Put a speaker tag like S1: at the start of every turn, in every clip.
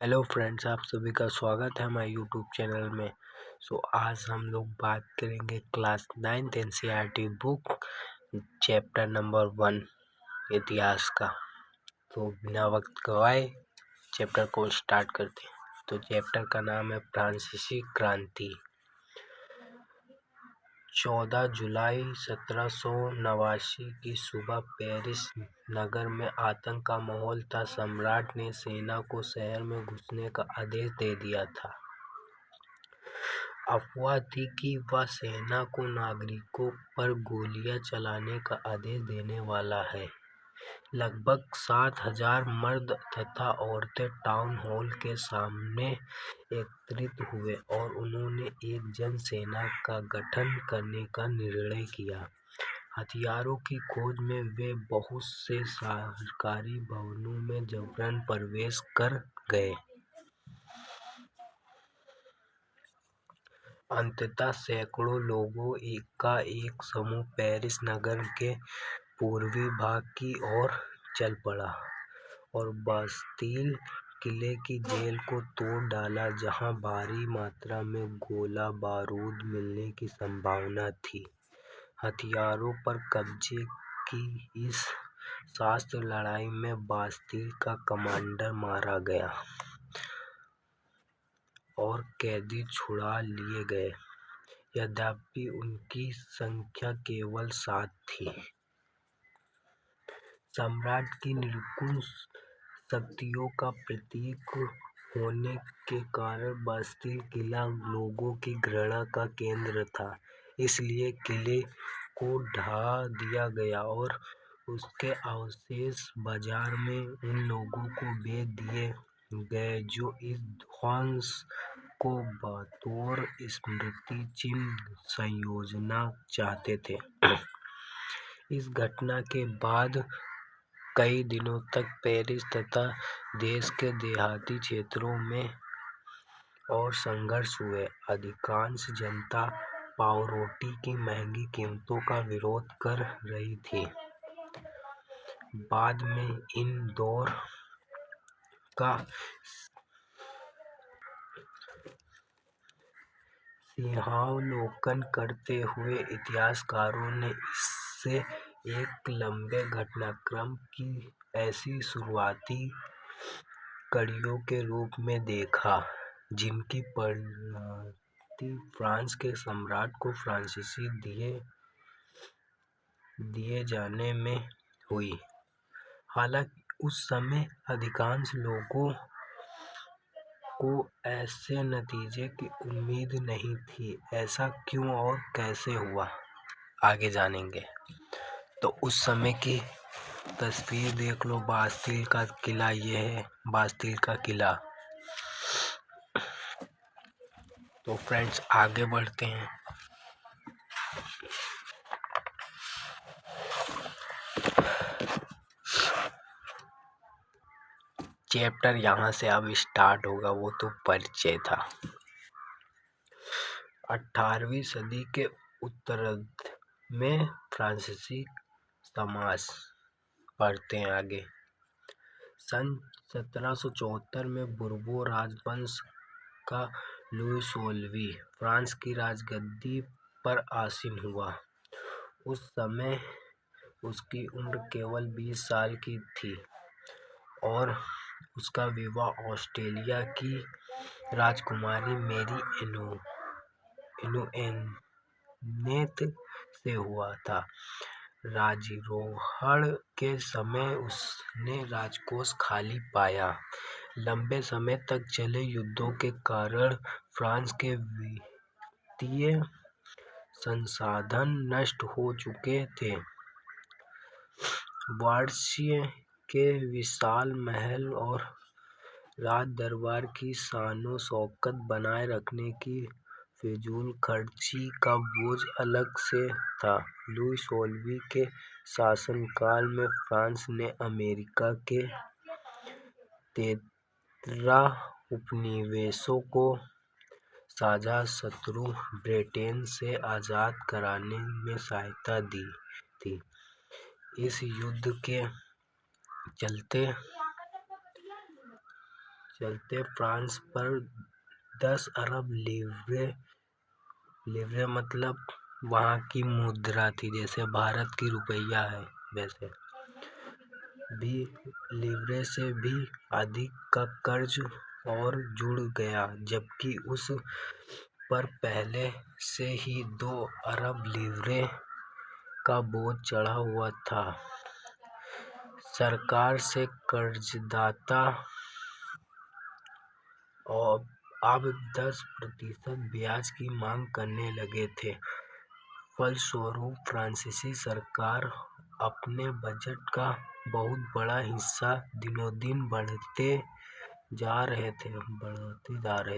S1: Hello friends, आप सभी का स्वागत है हमारे यूट्यूब चैनल में। आज हम लोग बात करेंगे class 9th NCERT book chapter number 1 इतिहास का। तो बिना वक्त गवाए चैप्टर को स्टार्ट करते हैं। तो चैप्टर का नाम है फ्रांसीसी क्रांति। 14 जुलाई 1789 की सुबह पेरिस नगर में आतंक का माहौल था। सम्राट ने सेना को शहर में घुसने का आदेश दे दिया था। अफवाह थी कि वह सेना को नागरिकों पर गोलियां चलाने का आदेश देने वाला है। लगभग 7,000 मर्द तथा औरतें टाउन हॉल के सामने एकत्रित हुए और उन्होंने एक जन सेना का गठन करने का निर्णय किया। हथियारों की खोज में वे बहुत से सरकारी भवनों में जबरन प्रवेश कर गए। अंततः सैकड़ों लोगों का एक समूह पेरिस नगर के पूर्वी भाग की ओर चल पड़ा और बास्तिल किले की जेल को तोड़ डाला, जहां भारी मात्रा में गोला बारूद मिलने की संभावना थी। हथियारों पर कब्जे की इस शस्त्र लड़ाई में बास्तिल का कमांडर मारा गया और कैदी छुड़ा लिए गए। यद्यपि उनकी संख्या केवल 7 थी। सम्राट की निरंकुश शक्तियों का प्रतीक होने के कारण बास्तिल किला लोगों की घृणा का केंद्र था। इसलिए किले को ढा दिया गया और उसके अवशेष बाजार में उन लोगों को बेच दिए गए जो इस ध्वंस को बतौर स्मृति चिन्ह संजोना चाहते थे। इस घटना के बाद कई दिनों तक पेरिस तथा देश के देहाती क्षेत्रों में और संघर्ष हुए। अधिकांश जनता पावरोटी की महंगी कीमतों का विरोध कर रही थी। बाद में इन दौर का सिंहावलोकन करते हुए इतिहासकारों ने इसे एक लंबे घटनाक्रम की ऐसी शुरुआती कड़ियों के रूप में देखा, जिनकी परिणति फ्रांस के सम्राट को फ्रांसीसी दिए जाने में हुई। हालांकि उस समय अधिकांश लोगों को ऐसे नतीजे की उम्मीद नहीं थी। ऐसा क्यों और कैसे हुआ, आगे जानेंगे। तो उस समय की तस्वीर देख लो। बास्तिल का किला, ये है बास्तिल का किला। तो फ्रेंड्स, आगे बढ़ते हैं। चैप्टर यहाँ से अब स्टार्ट होगा, वो तो परिचय था। 18वीं सदी के उत्तरार्ध में फ्रांसीसी समाज पढ़ते हैं आगे। सन 1774 में बुर्बो राजवंश का लुई 16वीं फ्रांस की राजगद्दी पर आसीन हुआ। उस समय उसकी उम्र केवल 20 साल की थी और उसका विवाह ऑस्ट्रेलिया की राजकुमारी मेरी एंटोनेट से हुआ था। राज्यारोहण के समय उसने राजकोष खाली पाया। लंबे समय तक चले युद्धों के कारण फ्रांस के वित्तीय संसाधन नष्ट हो चुके थे। वर्साय के विशाल महल और राज दरबार की शानो शौकत बनाए रखने की फिजूल खर्ची का बोझ अलग से था। लुई 16वीं के शासनकाल में फ्रांस ने अमेरिका के 13 उपनिवेशों को साझा शत्रु ब्रिटेन से आज़ाद कराने में सहायता दी थी। इस युद्ध के चलते चलते फ्रांस पर 10 अरब लीवरे मतलब वहाँ की मुद्रा थी, जैसे भारत की रुपया है वैसे भी लीवरे से भी अधिक का कर्ज और जुड़ गया, जबकि उस पर पहले से ही 2 अरब लीवरे का बोझ चढ़ा हुआ था। सरकार से कर्जदाता और अब 10% ब्याज की मांग करने लगे थे। फलस्वरूप फ्रांसीसी सरकार अपने बजट का बहुत बड़ा हिस्सा दिनों-दिन बढ़ाते जा रहे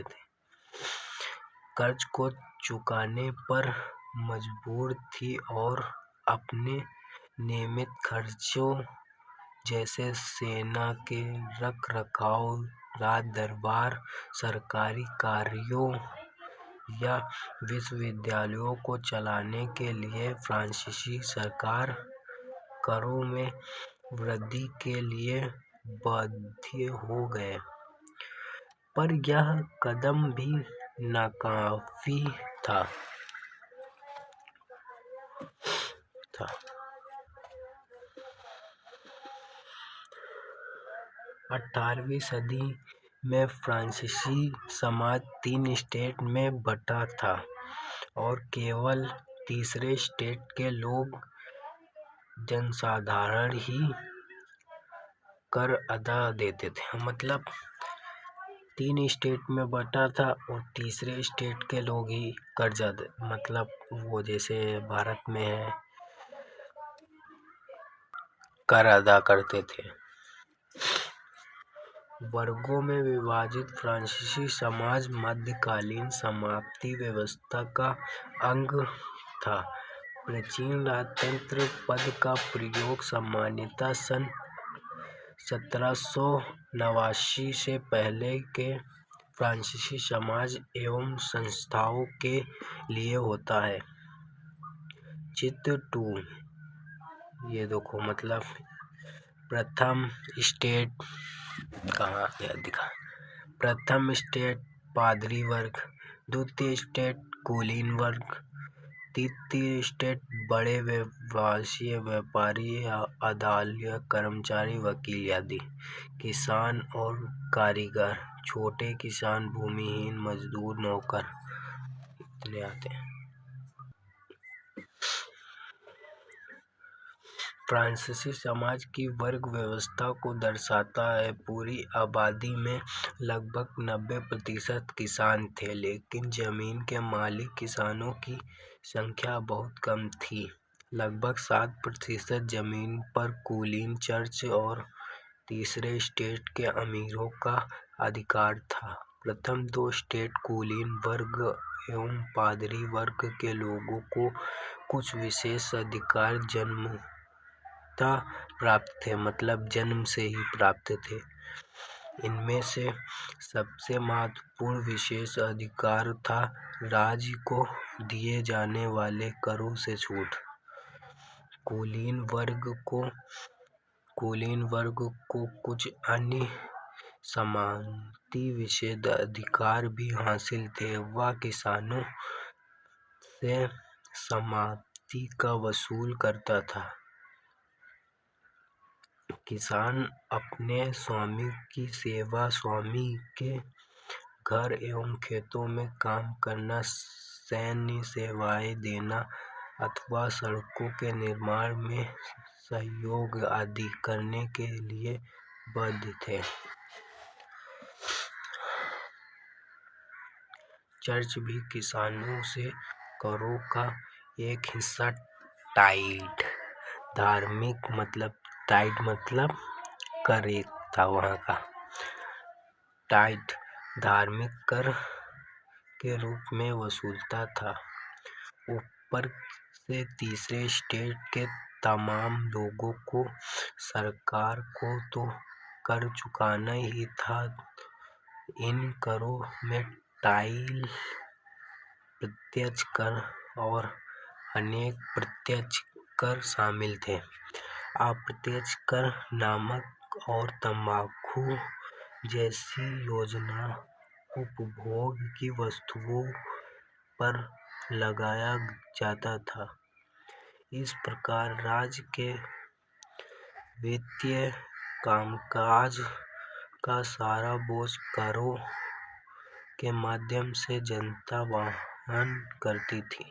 S1: थे। कर्ज को चुकाने पर मजबूर थी और अपने नियमित खर्चों जैसे सेना के रखरखाव, राज दरबार, सरकारी कार्यों या विश्वविद्यालयों को चलाने के लिए फ्रांसीसी सरकार करों में वृद्धि के लिए बाध्य हो गए। पर यह कदम भी नाकाफी था। 18वीं सदी में फ्रांसीसी समाज 3 स्टेट में बटा था और केवल तीसरे स्टेट के लोग जनसाधारण ही कर अदा देते थे। मतलब 3 स्टेट में बटा था और तीसरे स्टेट के लोग ही मतलब वो जैसे भारत में है कर अदा करते थे। वर्गों में विभाजित फ्रांसीसी समाज मध्यकालीन समाप्ति व्यवस्था का अंग था। प्राचीन राजतंत्र पद का प्रयोग सामान्यतः सन 1789 से पहले के फ्रांसीसी समाज एवं संस्थाओं के लिए होता है। चित्र 2 ये देखो, मतलब प्रथम स्टेट कहाँ गया दिखा। प्रथम स्टेट पादरी वर्ग, द्वितीय स्टेट कुलीन वर्ग, तृतीय स्टेट बड़े व्यवसायी, व्यापारी, अदालती कर्मचारी, वकील आदि। किसान और कारीगर, छोटे किसान, भूमिहीन, मजदूर, नौकर इतने आते हैं। फ्रांसीसी समाज की वर्ग व्यवस्था को दर्शाता है। पूरी आबादी में लगभग 90% किसान थे, लेकिन जमीन के मालिक किसानों की संख्या बहुत कम थी। लगभग 7% जमीन पर कुलीन, चर्च और तीसरे स्टेट के अमीरों का अधिकार था। प्रथम 2 स्टेट कुलीन वर्ग एवं पादरी वर्ग के लोगों को कुछ विशेष अधिकार जन्मतः प्राप्त थे, मतलब जन्म से ही प्राप्त थे। इनमें से सबसे महत्वपूर्ण विशेष अधिकार था राज्य को दिए जाने वाले करों से छूट। कुलीन वर्ग को कुछ अन्य समानती विशेष अधिकार भी हासिल थे। वह किसानों से समाप्ति का वसूल करता था। किसान अपने स्वामी की सेवा, स्वामी के घर एवं खेतों में काम करना, सैन्य सेवाएं देना अथवा सड़कों के निर्माण में सहयोग आदि करने के लिए बाध्य थे। चर्च भी किसानों से करों का एक हिस्सा टाइट कर एक था वहाँ का टाइट धार्मिक कर के रूप में वसूलता था। ऊपर से तीसरे स्टेट के तमाम लोगों को सरकार को तो कर चुकाना ही था। इन करों में टाइल, प्रत्यक्ष कर और अनेक प्रत्यक्ष कर शामिल थे। अप्रत्यक्ष कर नमक और तंबाकू, जैसी योजना उपभोग की वस्तुओं पर लगाया जाता था। इस प्रकार राज्य के वित्तीय कामकाज का सारा बोझ करों के माध्यम से जनता वहन करती थी।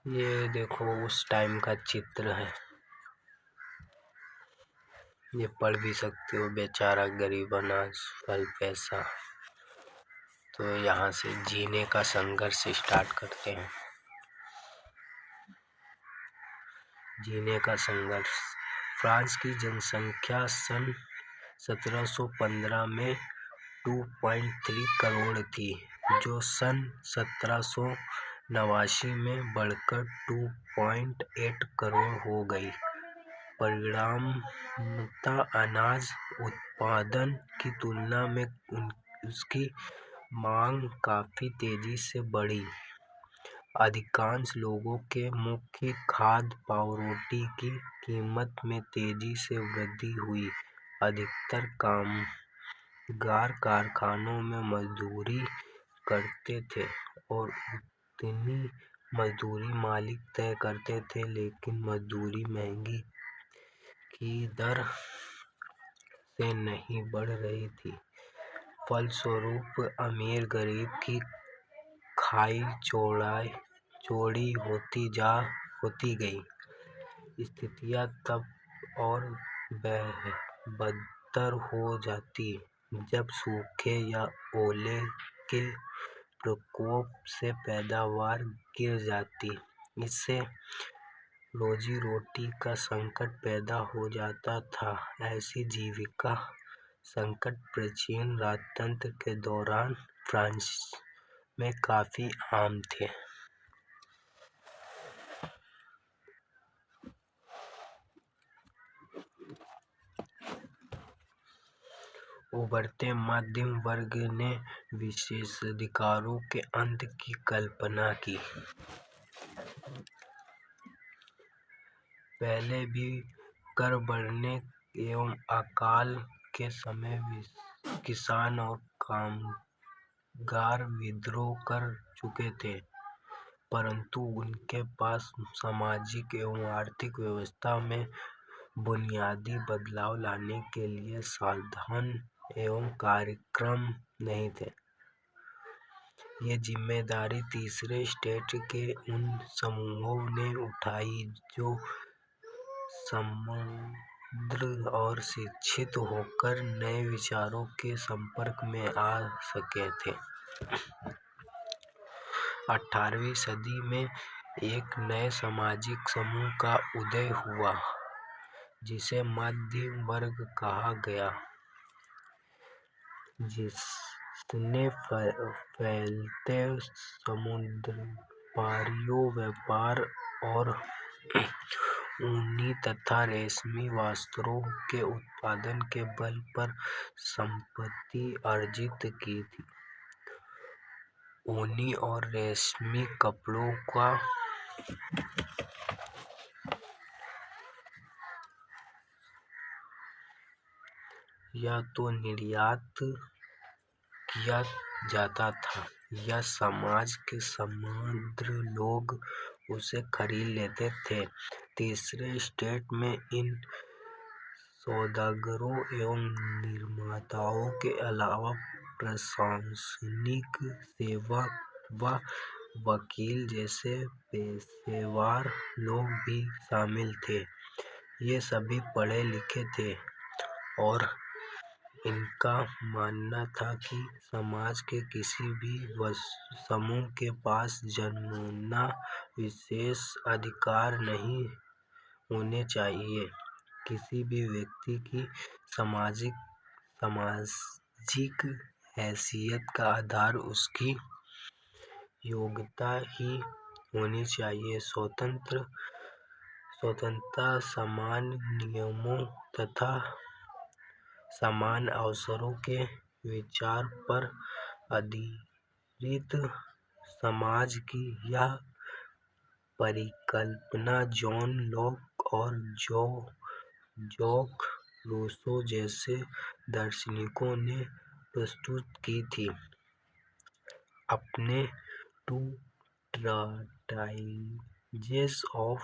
S1: ये देखो उस टाइम का चित्र है, ये पढ़ भी सकते हो। बेचारा गरीब अनाज फल पैसा। तो यहाँ से जीने का संघर्ष स्टार्ट करते हैं। जीने का संघर्ष। फ्रांस की जनसंख्या सन 1715 में 2.3 करोड़ थी, जो सन 1789 में बढ़कर 2.8 करोड़ हो गई। परिणामतः अनाज उत्पादन की तुलना में उसकी मांग काफी तेजी से बढ़ी। अधिकांश लोगों के मुख्य खाद्य पावरोटी की कीमत में तेजी से वृद्धि हुई। अधिकतर कामगार कारखानों में मजदूरी करते थे और उतनी मजदूरी मालिक तय करते थे, लेकिन मजदूरी महंगी की दर से नहीं बढ़ रही थी। फलस्वरूप अमीर गरीब की खाई चौड़ी होती गई। स्थितियां तब और बदतर हो जाती जब सूखे या ओले के प्रकोप से पैदावार गिर जाती। इससे रोजी रोटी का संकट पैदा हो जाता था। ऐसी जीविका संकट प्राचीन राजतंत्र के दौरान फ्रांस में काफी आम थे। उभरते मध्यम वर्ग ने विशेषाधिकारों के अंत की कल्पना की। पहले भी कर बढ़ने एवं अकाल के समय किसान और कामगार विद्रोह कर चुके थे, परंतु उनके पास सामाजिक एवं आर्थिक व्यवस्था में बुनियादी बदलाव लाने के लिए साधन एवं कार्यक्रम नहीं थे। ये जिम्मेदारी तीसरे स्टेट के उन समूहों ने उठाई जो समृद्ध और शिक्षित होकर नए विचारों के संपर्क में आ सके थे। 18वीं सदी में एक नए सामाजिक समूह का उदय हुआ, जिसे मध्यम वर्ग कहा गया, जिसने फैलते समुद्रपारीय व्यापार और ऊनी तथा रेशमी वस्त्रों के उत्पादन के बल पर संपत्ति अर्जित की थी। ऊनी और रेशमी कपड़ों का या तो निर्यात किया जाता था या समाज के समृद्ध लोग उसे खरीद लेते थे। तीसरे स्टेट में इन सौदागरों एवं निर्माताओं के अलावा प्रशासनिक सेवक व वकील जैसे पेशेवर लोग भी शामिल थे। ये सभी पढ़े लिखे थे और इनका मानना था कि समाज के किसी भी समूह के पास जन्मना विशेष अधिकार नहीं होने चाहिए। किसी भी व्यक्ति की सामाजिक हैसियत का आधार उसकी योग्यता ही होनी चाहिए। स्वतंत्रता, समान नियमों तथा समान अवसरों के विचार पर आधारित समाज की यह परिकल्पना जॉन लॉक और जॉक रूसो जैसे दार्शनिकों ने प्रस्तुत की थी। अपने टू ट्राइजेस ऑफ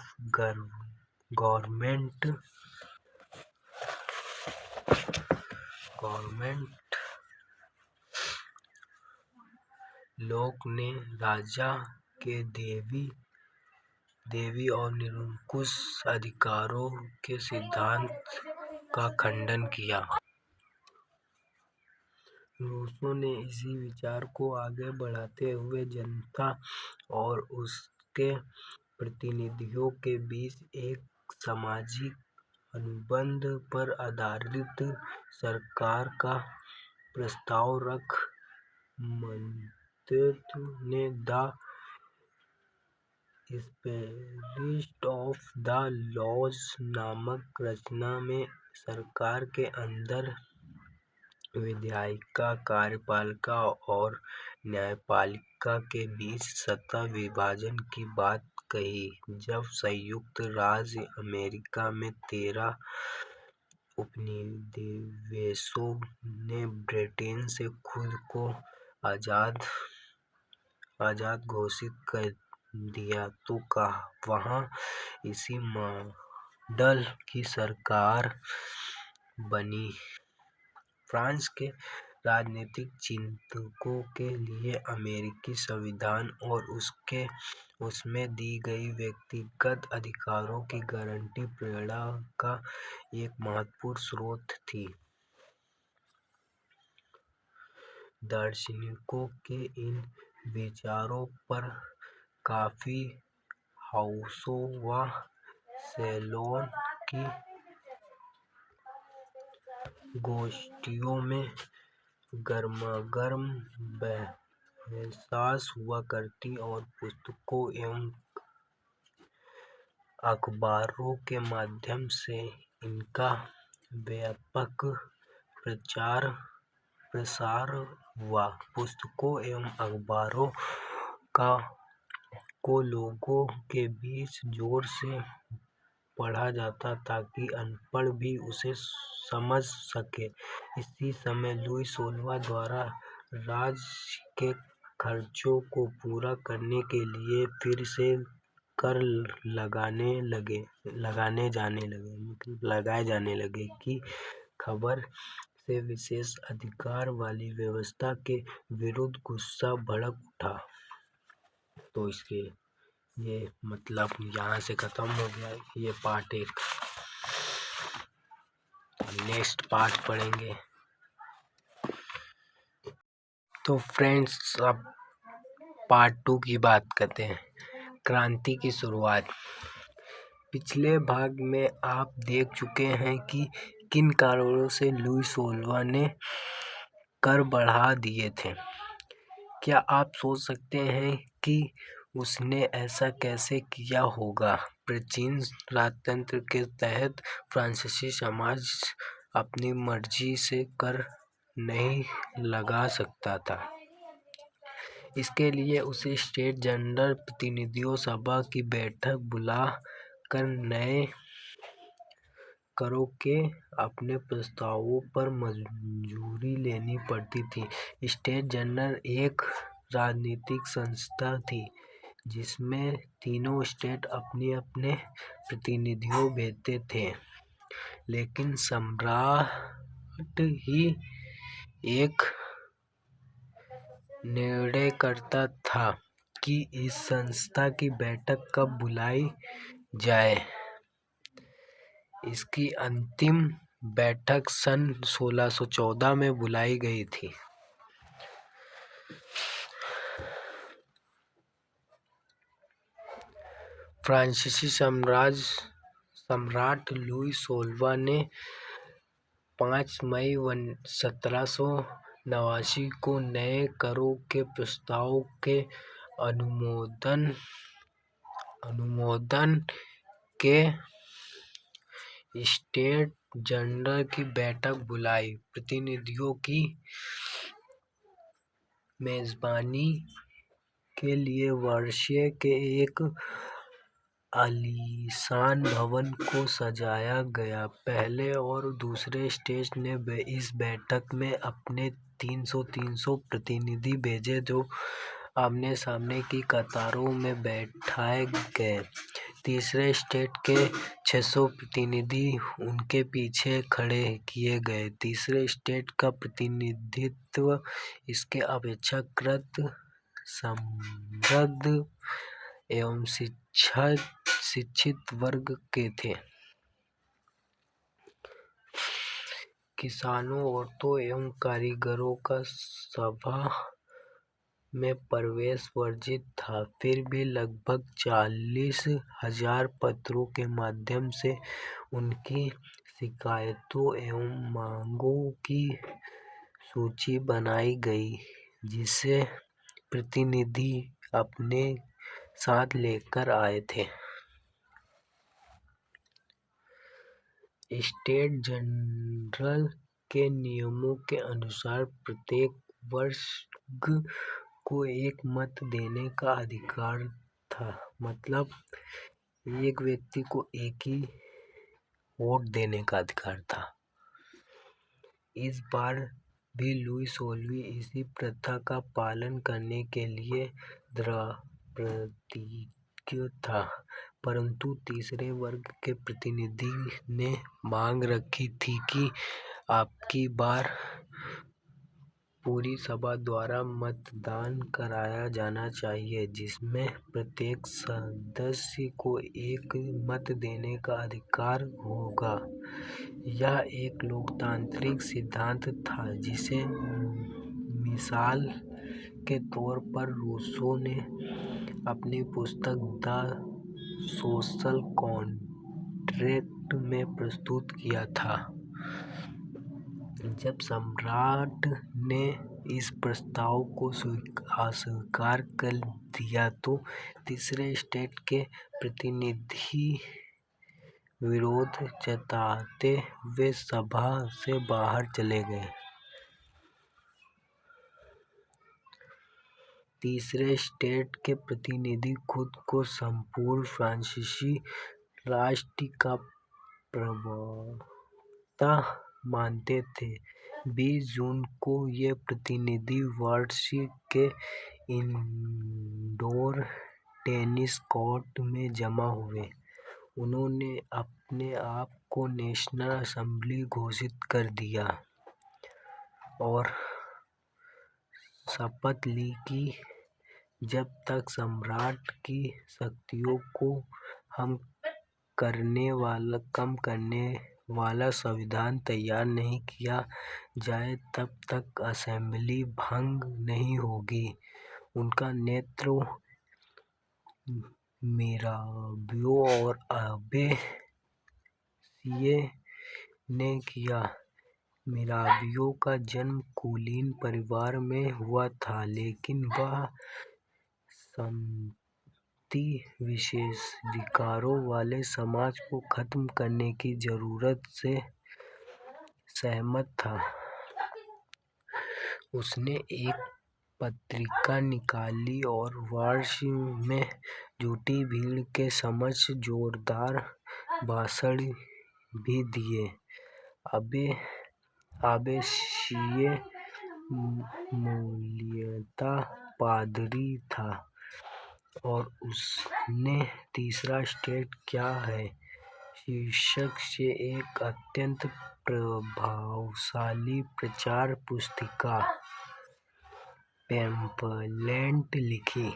S1: गवर्नमेंट लॉक ने राजा के देवी और निरंकुश अधिकारों के सिद्धांत का खंडन किया। रूसो ने इसी विचार को आगे बढ़ाते हुए जनता और उसके प्रतिनिधियों के बीच एक सामाजिक अनुबंध पर आधारित सरकार का प्रस्ताव रख मोंटेस्क्यू ने the spirit of the laws नामक रचना में सरकार के अंदर विधायिका, कार्यपालिका और न्यायपालिका के बीच सत्ता विभाजन की बात कही। जब संयुक्त राज्य अमेरिका में 13 उपनिवेशों ने ब्रिटेन से खुद को आजाद घोषित कर दिया तो वहाँ इसी मॉडल की सरकार बनी। फ्रांस के राजनीतिक चिंतकों के लिए अमेरिकी संविधान और उसमें दी गई व्यक्तिगत अधिकारों की गारंटी प्रेरणा का एक महत्वपूर्ण स्रोत थी। दार्शनिकों के इन विचारों पर कॉफी हाउसों व सैलों की गोष्ठियों में गर्मागर्म बहस हुआ करती और पुस्तकों एवं अखबारों के माध्यम से इनका व्यापक प्रसार हुआ। पुस्तकों एवं अखबारों को लोगों के बीच जोर से पढ़ा जाता ताकि अनपढ़ भी उसे समझ सके। इसी समय लुई 16वां द्वारा राज्य के खर्चों को पूरा करने के लिए फिर से कर लगाए जाने लगे की खबर से विशेष अधिकार वाली व्यवस्था के विरुद्ध गुस्सा भड़क उठा। तो इसके ये मतलब यहाँ से खत्म हो गया ये पार्ट 1। नेक्स्ट पार्ट पढ़ेंगे। तो फ्रेंड्स अब पार्ट 2 की बात करते हैं। क्रांति की शुरुआत। पिछले भाग में आप देख चुके हैं कि किन कारणों से लुई 16वां ने कर बढ़ा दिए थे। क्या आप सोच सकते हैं कि उसने ऐसा कैसे किया होगा? प्राचीन राजतंत्र के तहत फ्रांसीसी समाज अपनी मर्जी से कर नहीं लगा सकता था। इसके लिए उसे स्टेट जनरल प्रतिनिधियों सभा की बैठक बुला कर नए करों के अपने प्रस्तावों पर मंजूरी लेनी पड़ती थी। स्टेट जनरल एक राजनीतिक संस्था थी जिसमें तीनों स्टेट अपने प्रतिनिधियों भेजते थे, लेकिन सम्राट ही एक निर्णय करता था कि इस संस्था की बैठक कब बुलाई जाए। इसकी अंतिम बैठक सन 1614 में बुलाई गई थी। फ्रांसीसी सम्राट लुई 16वां ने 5 मई 1789 को नए करों के प्रस्ताव के अनुमोदन के स्टेट जनरल की बैठक बुलाई। प्रतिनिधियों की मेजबानी के लिए वर्षीय के एक आलीशान भवन को सजाया गया। पहले और दूसरे स्टेज ने इस बैठक में अपने 300 प्रतिनिधि भेजे, जो आमने सामने की कतारों में बैठाए गए। तीसरे स्टेज के 600 प्रतिनिधि उनके पीछे खड़े किए गए। तीसरे स्टेज का प्रतिनिधित्व इसके अपेक्षाकृत समृद्ध एवं शिक्षित वर्ग के थे। किसानों, औरतों एवं कारीगरों का सभा में प्रवेश वर्जित था। फिर भी लगभग 40,000 पत्रों के माध्यम से उनकी शिकायतों एवं मांगों की सूची बनाई गई, जिसे प्रतिनिधि अपने साथ लेकर आए थे। स्टेट जनरल के नियमों के अनुसार प्रत्येक वर्ग को एक मत देने का अधिकार था। मतलब एक व्यक्ति को एक ही वोट देने का अधिकार था। इस बार भी लुई 16वीं इसी प्रथा का पालन करने के लिए दृढ़ प्रतिज्ञ था, परंतु तीसरे वर्ग के प्रतिनिधि ने मांग रखी थी कि आपकी बार पूरी सभा द्वारा मतदान कराया जाना चाहिए, जिसमें प्रत्येक सदस्य को एक मत देने का अधिकार होगा। यह एक लोकतांत्रिक सिद्धांत था, जिसे मिसाल के तौर पर रूसो ने अपनी पुस्तक द सोशल कॉन्ट्रैक्ट में प्रस्तुत किया था। जब सम्राट ने इस प्रस्ताव को अस्वीकार कर दिया तो तीसरे स्टेज के प्रतिनिधि विरोध जताते हुए सभा से बाहर चले गए। तीसरे स्टेज के प्रतिनिधि खुद को संपूर्ण फ्रांसीसी राष्ट्र का प्रवक्ता मानते थे। 20 जून को ये प्रतिनिधि वार्सा के इंडोर टेनिस कोर्ट में जमा हुए। उन्होंने अपने आप को नेशनल असेंबली घोषित कर दिया और शपथ ली कि जब तक सम्राट की शक्तियों को कम करने वाला संविधान तैयार नहीं किया जाए, तब तक असेंबली भंग नहीं होगी। उनका नेतृत्व मिराबियो और अबे सिए ने किया। मिराबियो का जन्म कुलीन परिवार में हुआ था, लेकिन वह समष्टि विशेषाधिकारों वाले समाज को खत्म करने की जरूरत से सहमत था। उसने एक पत्रिका निकाली और वार्सा में जुटी भीड़ के समक्ष जोरदार भाषण भी दिए। अबे सिए मूलतः पादरी था और उसने तीसरा स्टेज क्या है शीर्षक से एक अत्यंत प्रभावशाली प्रचार पुस्तिका पैम्फलेट लिखी।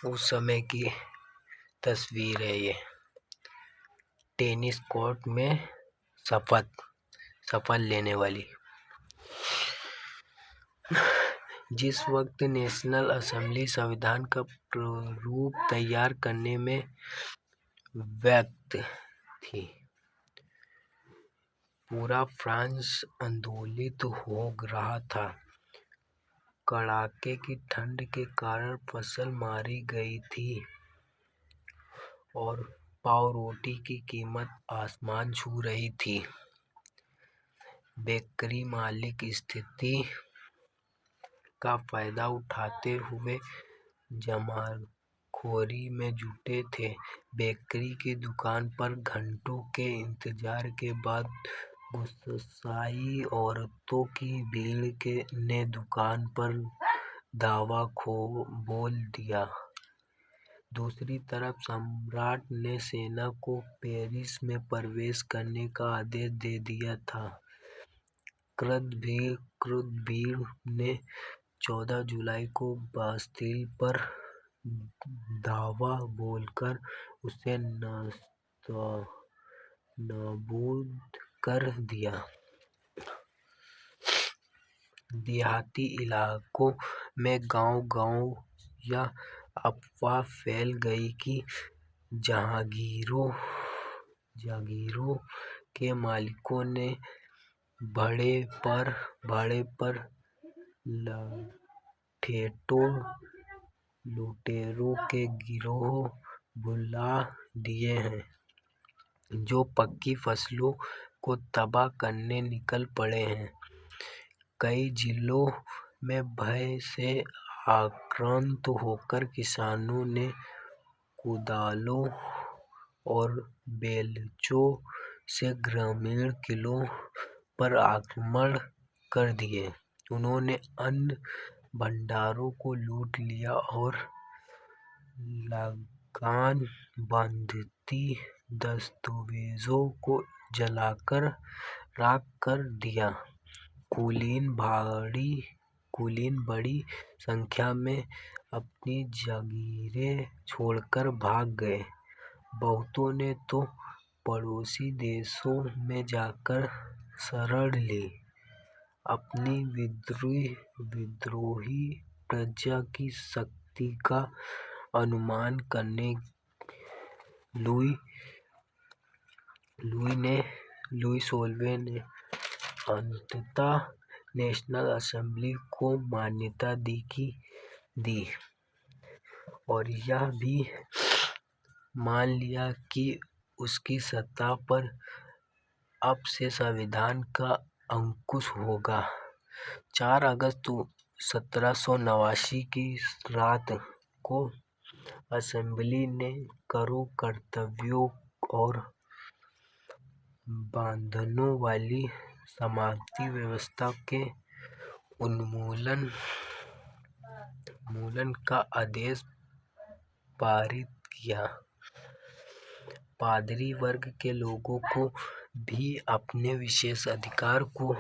S1: उस समय की तस्वीर है ये, टेनिस कोर्ट में शपथ लेने वाली। जिस वक्त नेशनल असेंबली संविधान का प्रारूप तैयार करने में व्यस्त थी, पूरा फ्रांस आंदोलित हो रहा था। कड़ाके की ठंड के कारण फसल मारी गई थी और पाव रोटी की कीमत आसमान छू रही थी। बेकरी मालिक स्थिति का फायदा उठाते हुए जमाखोरी में जुटे थे। बेकरी की दुकान पर घंटों के इंतजार के बाद गुस्साई औरतों की भीड़ ने दुकान पर धावा बोल दिया। दूसरी तरफ सम्राट ने सेना को पेरिस में प्रवेश करने का आदेश दे दिया था। क्रुद्ध भीड़ ने 14 जुलाई को बास्तिल पर धावा बोलकर उसे नाबूद कर दिया। देहाती इलाकों में गांव-गांव यह अफवाह फैल गई कि जागीरों के मालिकों ने भाड़े पर लुटेरों के गिरोह बुला दिए हैं, जो पक्की फसलों को तबाह करने निकल पड़े हैं। कई जिलों में भय से आक्रांत होकर किसानों ने कुदालों और बेलचों से ग्रामीण किलों पर आक्रमण कर दिए। उन्होंने अन्न भंडारों को लूट लिया और लगान-बंदी दस्तावेजों को जलाकर राख कर दिया। कुलीन बड़ी संख्या में अपनी जागीरें छोड़कर भाग गए। बहुतों ने तो पड़ोसी देशों में जाकर शरण ली। अपनी विद्रोही प्रजा की शक्ति का अनुमान करके लुई 16वें ने अंततः नेशनल असेंबली को मान्यता दी और यह भी मान लिया कि उसकी सत्ता पर अब से संविधान का अंकुश होगा। 4 अगस्त 1789 की रात को असेंबली ने करों, कर्तव्यों और बंधनों वाली समाप्ति व्यवस्था के उन्मूलन का आदेश पारित किया। पादरी वर्ग के लोगों को भी अपने विशेष अधिकार को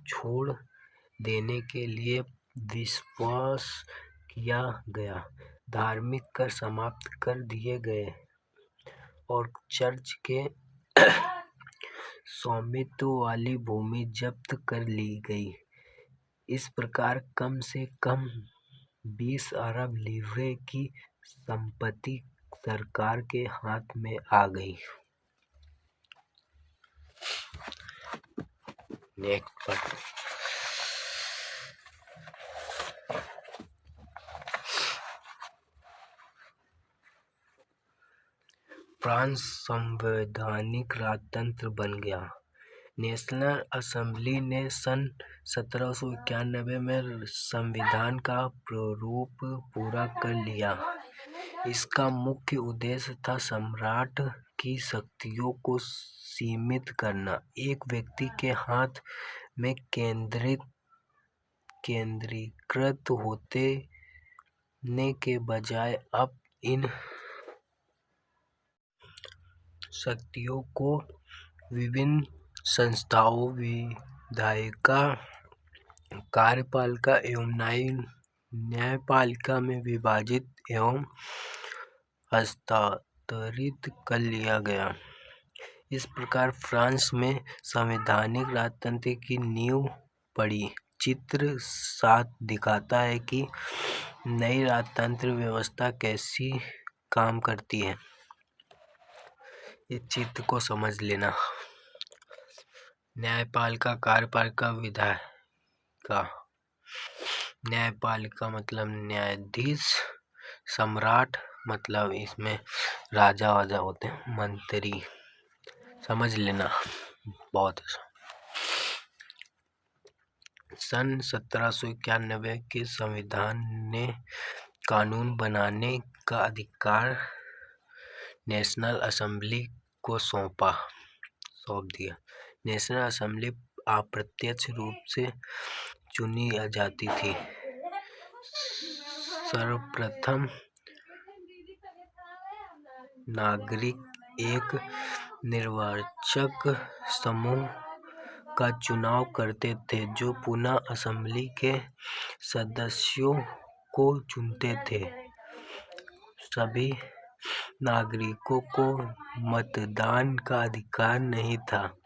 S1: छोड़ देने के लिए विवश किया गया। धार्मिक कर समाप्त कर दिए गए और चर्च के स्वामित्व वाली भूमि जब्त कर ली गई। इस प्रकार कम से कम 20 अरब लीरे की संपत्ति सरकार के हाथ में आ गई। फ्रांस संवैधानिक राजतंत्र बन गया। नेशनल असेंबली ने सन 1791 में संविधान का प्रारूप पूरा कर लिया। इसका मुख्य उद्देश्य था सम्राट की शक्तियों को सीमित करना। एक व्यक्ति के हाथ में केंद्रीकृत होने के बजाय अब इन शक्तियों को विभिन्न संस्थाओं विधायिका, कार्यपालिका एवं न्यायपालिका में विभाजित एवं हस्तांतरित कर लिया गया। इस प्रकार फ्रांस में संवैधानिक राजतंत्र की नींव पड़ी। चित्र 7 दिखाता है कि नई राजतंत्र व्यवस्था कैसी काम करती है। इस चित्र को समझ लेना। न्यायपालिका, कार्यपालिका, विधायिका। न्यायपालिका मतलब न्यायाधीश, सम्राट मतलब इसमें राजा वाजा होते हैं, मंत्री। समझ लेना, बहुत अच्छा। सन 1791 के संविधान ने कानून बनाने का अधिकार नेशनल असेंबली को सौंप दिया। नेशनल असेंबली अप्रत्यक्ष रूप से चुनी जाती थी। सर्वप्रथम नागरिक एक निर्वाचक समूह का चुनाव करते थे जो पुनः असेंबली के सदस्यों को चुनते थे। सभी नागरिकों को मतदान का अधिकार नहीं था।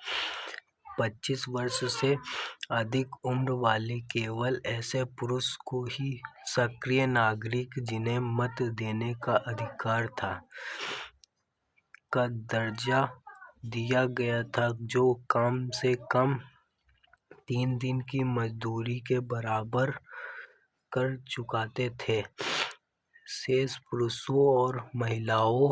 S1: 25 वर्ष से अधिक उम्र वाले केवल ऐसे पुरुष को ही सक्रिय नागरिक जिन्हें मत देने का अधिकार था का दर्जा दिया गया था, जो कम से कम 3 दिन की मजदूरी के बराबर कर चुकाते थे। शेष पुरुषों और महिलाओं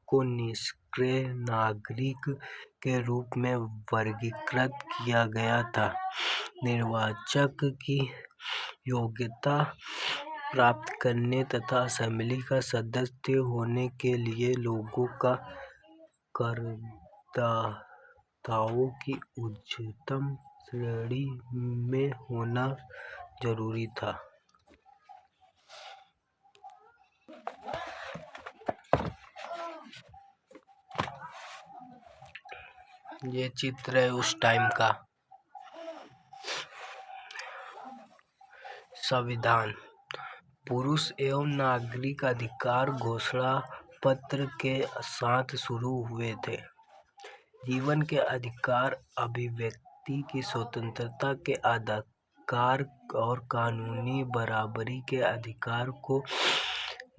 S1: को निष्क्रिय नागरिक के रूप में वर्गीकृत किया गया था। निर्वाचक की योग्यता प्राप्त करने तथा असेंबली का सदस्य होने के लिए लोगों का करदाताओं की उच्चतम श्रेणी में होना जरूरी था। ये चित्र है उस टाइम का। संविधान पुरुष एवं नागरिक अधिकार घोषणा पत्र के साथ शुरू हुए थे। जीवन के अधिकार, अभिव्यक्ति की स्वतंत्रता के अधिकार और कानूनी बराबरी के अधिकार को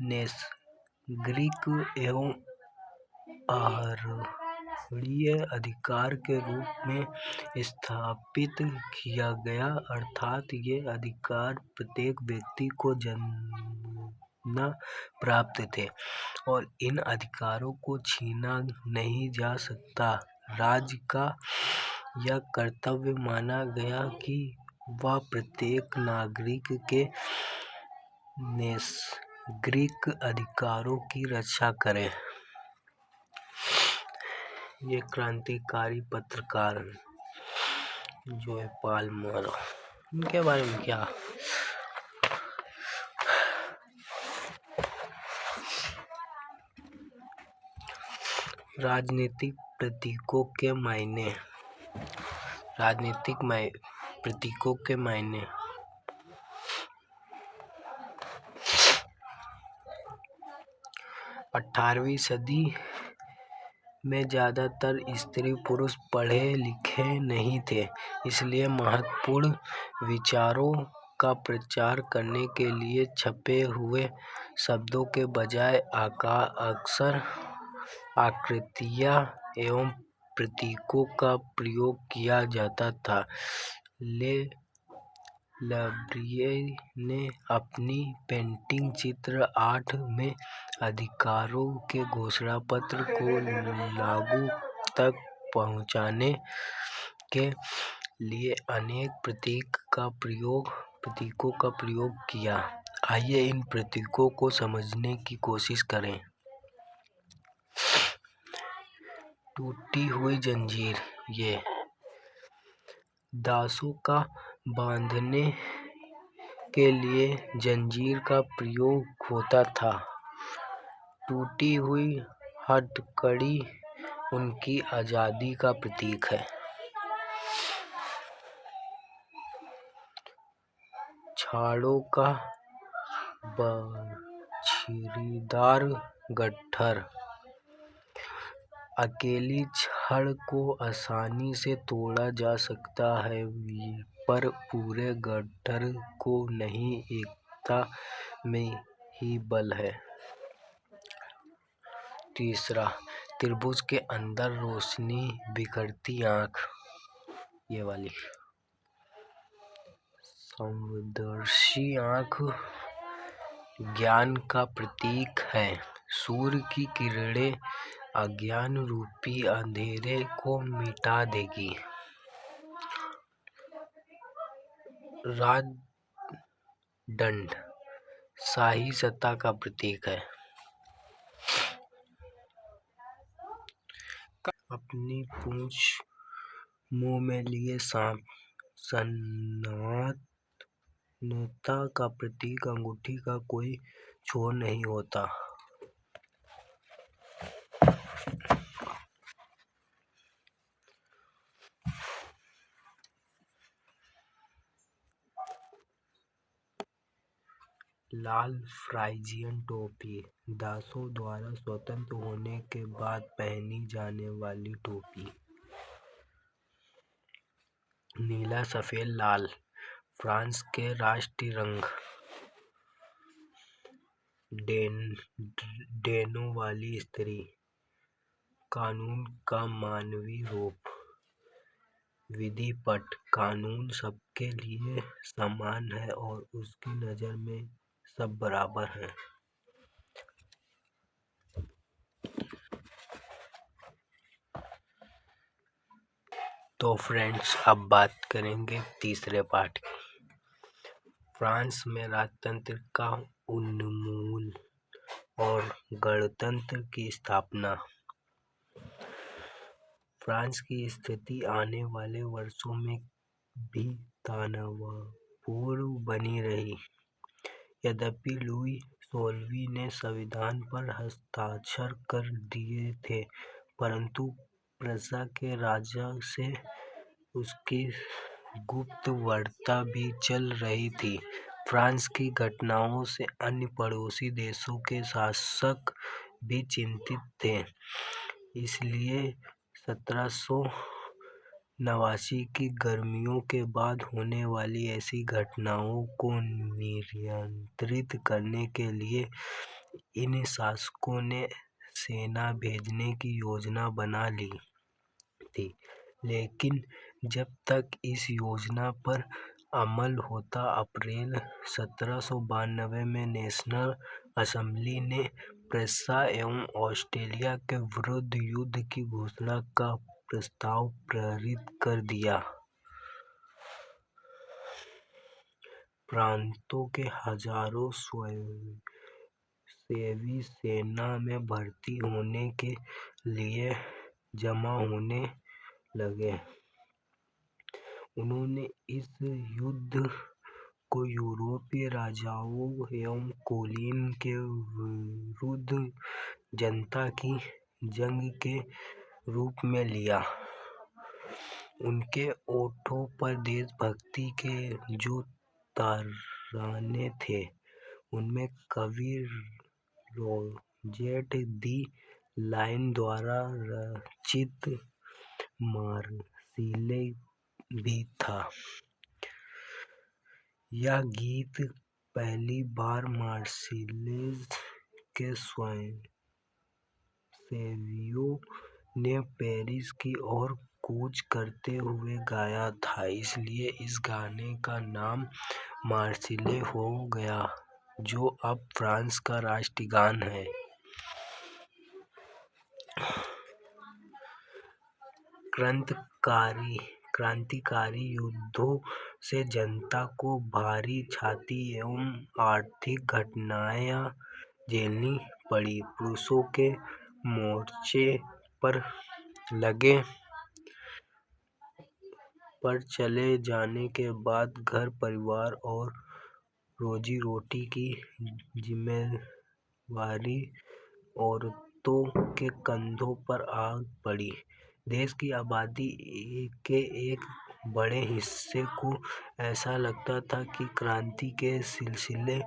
S1: नागरिक एवं अर्हणीय अधिकार के रूप में स्थापित किया गया, अर्थात ये अधिकार प्रत्येक व्यक्ति को जन्मना प्राप्त थे और इन अधिकारों को छीना नहीं जा सकता। राज्य का यह कर्तव्य माना गया कि वह प्रत्येक नागरिक के नागरिक अधिकारों की रक्षा करे। ये क्रांतिकारी पत्रकार जो है पालमर, उनके बारे में क्या? राजनीतिक प्रतीकों के मायने। राजनीतिक प्रतीकों के मायने 18वीं सदी में ज़्यादातर स्त्री पुरुष पढ़े लिखे नहीं थे, इसलिए महत्वपूर्ण विचारों का प्रचार करने के लिए छपे हुए शब्दों के बजाय अक्षर, आकृतियाँ एवं प्रतीकों का प्रयोग किया जाता था। ले ब्रुयरे ने अपनी पेंटिंग चित्र 8 में अधिकारों के घोषणा पत्र को लोगों तक पहुंचाने के लिए अनेक प्रतीकों का प्रयोग किया। आइए इन प्रतीकों को समझने की कोशिश करें। टूटी हुई जंजीर। ये दासों का बांधने के लिए जंजीर का प्रयोग होता था। टूटी हुई हथकड़ी उनकी आज़ादी का प्रतीक है। छड़ों का बछीदार गट्ठर। अकेली छड़ को आसानी से तोड़ा जा सकता है, पर पूरे गट्ठर को नहीं, एकता में ही बल है। तीसरा, त्रिभुज के अंदर रोशनी बिखरती आँख। ये वाली समदर्शी आँख ज्ञान का प्रतीक है। सूर्य की किरणें अज्ञान रूपी अंधेरे को मिटा देगी। राजदंड शाही सत्ता का प्रतीक है। अपनी पूंछ मुंह में लिए सांप, सनातनता का प्रतीक अंगूठी का कोई छोर नहीं होता। लाल फ्राइजियन टोपी दासों द्वारा स्वतंत्र होने के बाद पहनी जाने वाली टोपी। नीला, सफेद, लाल फ्रांस के राष्ट्रीय रंग। डेनों वाली स्त्री कानून का मानवीय रूप। विधिपट कानून सबके लिए समान है और उसकी नज़र में सब बराबर हैं। तो फ्रेंड्स, अब बात करेंगे तीसरे पार्ट की। फ्रांस में राजतंत्र का उन्मूलन और गणतंत्र की स्थापना। फ्रांस की स्थिति आने वाले वर्षों में भी तनावपूर्ण बनी रही। यद्यपि लुई 16वीं ने संविधान पर हस्ताक्षर कर दिए थे, परंतु प्रसा के राजा से उसकी गुप्त वार्ता भी चल रही थी। फ्रांस की घटनाओं से अन्य पड़ोसी देशों के शासक भी चिंतित थे। इसलिए 1789 की गर्मियों के बाद होने वाली ऐसी घटनाओं को नियंत्रित करने के लिए इन शासकों ने सेना भेजने की योजना बना ली थी। लेकिन जब तक इस योजना पर अमल होता, अप्रैल 1792 में नेशनल असेंबली ने प्रुसिया एवं ऑस्ट्रिया के विरुद्ध युद्ध की घोषणा का प्रस्ताव पारित कर दिया। प्रांतों के हजारों स्वयंसेवी सेना में भर्ती होने के लिए जमा होने लगे। उन्होंने इस युद्ध को यूरोपीय राजाओं एवं कॉलोनी के विरुद्ध जनता की जंग के रूप में लिया। उनके ओठों पर देशभक्ति के जो तराने थे, उनमें कवि रॉजर दी लायन द्वारा रचित मार्सिलेज भी था। यह गीत पहली बार मार्सिलेज के स्वयंसेवियों ने पेरिस की ओर कूच करते हुए गाया था। इसलिए इस गाने का नाम मार्सिलेज हो गया, जो अब फ्रांस का राष्ट्रीय गान है। क्रांतिकारी युद्धों से जनता को भारी क्षति एवं आर्थिक घटनाएं झेलनी पड़ी। पुरुषों के मोर्चे पर चले जाने के बाद घर परिवार और रोजी रोटी की जिम्मेवारी औरतों के कंधों पर आ पड़ी। देश की आबादी के एक बड़े हिस्से को ऐसा लगता था कि क्रांति के सिलसिले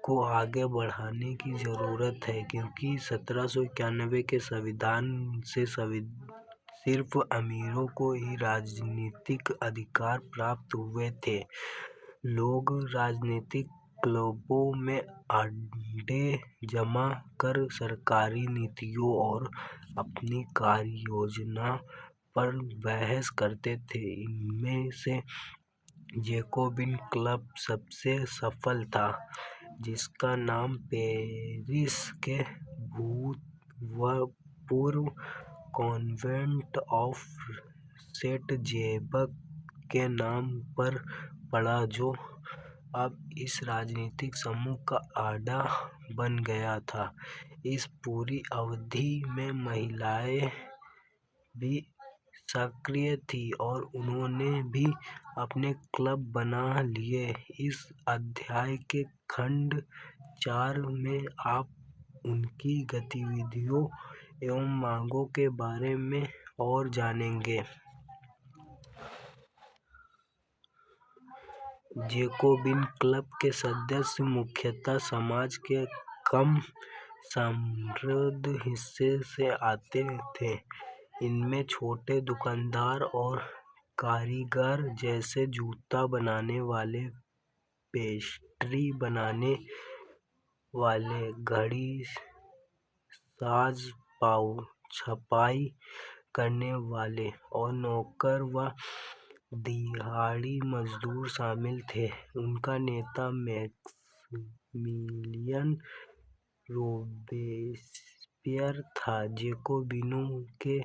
S1: को आगे बढ़ाने की जरूरत है, क्योंकि 1791 के संविधान से सिर्फ अमीरों को ही राजनीतिक अधिकार प्राप्त हुए थे। लोग राजनीतिक क्लबों में अड्डे जमा कर सरकारी नीतियों और अपनी कार्य योजना पर बहस करते थे। इनमें से जैकोबिन क्लब सबसे सफल था, जिसका नाम पेरिस के भूतपूर्व कॉन्वेंट ऑफ सेंट जेबक के नाम पर पड़ा, जो अब इस राजनीतिक समूह का अड्डा बन गया था। इस पूरी अवधि में महिलाएं भी सक्रिय थीं और उन्होंने भी अपने क्लब बना लिए। इस अध्याय के खंड 4 में आप उनकी गतिविधियों एवं मांगों के बारे में और जानेंगे। जैकोबिन क्लब के सदस्य मुख्यतः समाज के कम समृद्ध हिस्से से आते थे। इनमें छोटे दुकानदार और कारीगर, जैसे जूता बनाने वाले, पेस्ट्री बनाने वाले, घड़ी साज, छपाई करने वाले और नौकर व दिहाड़ी मजदूर शामिल थे। उनका नेता मैक्सिमिलियन रोबेस्पियर था। जैकोबिनों के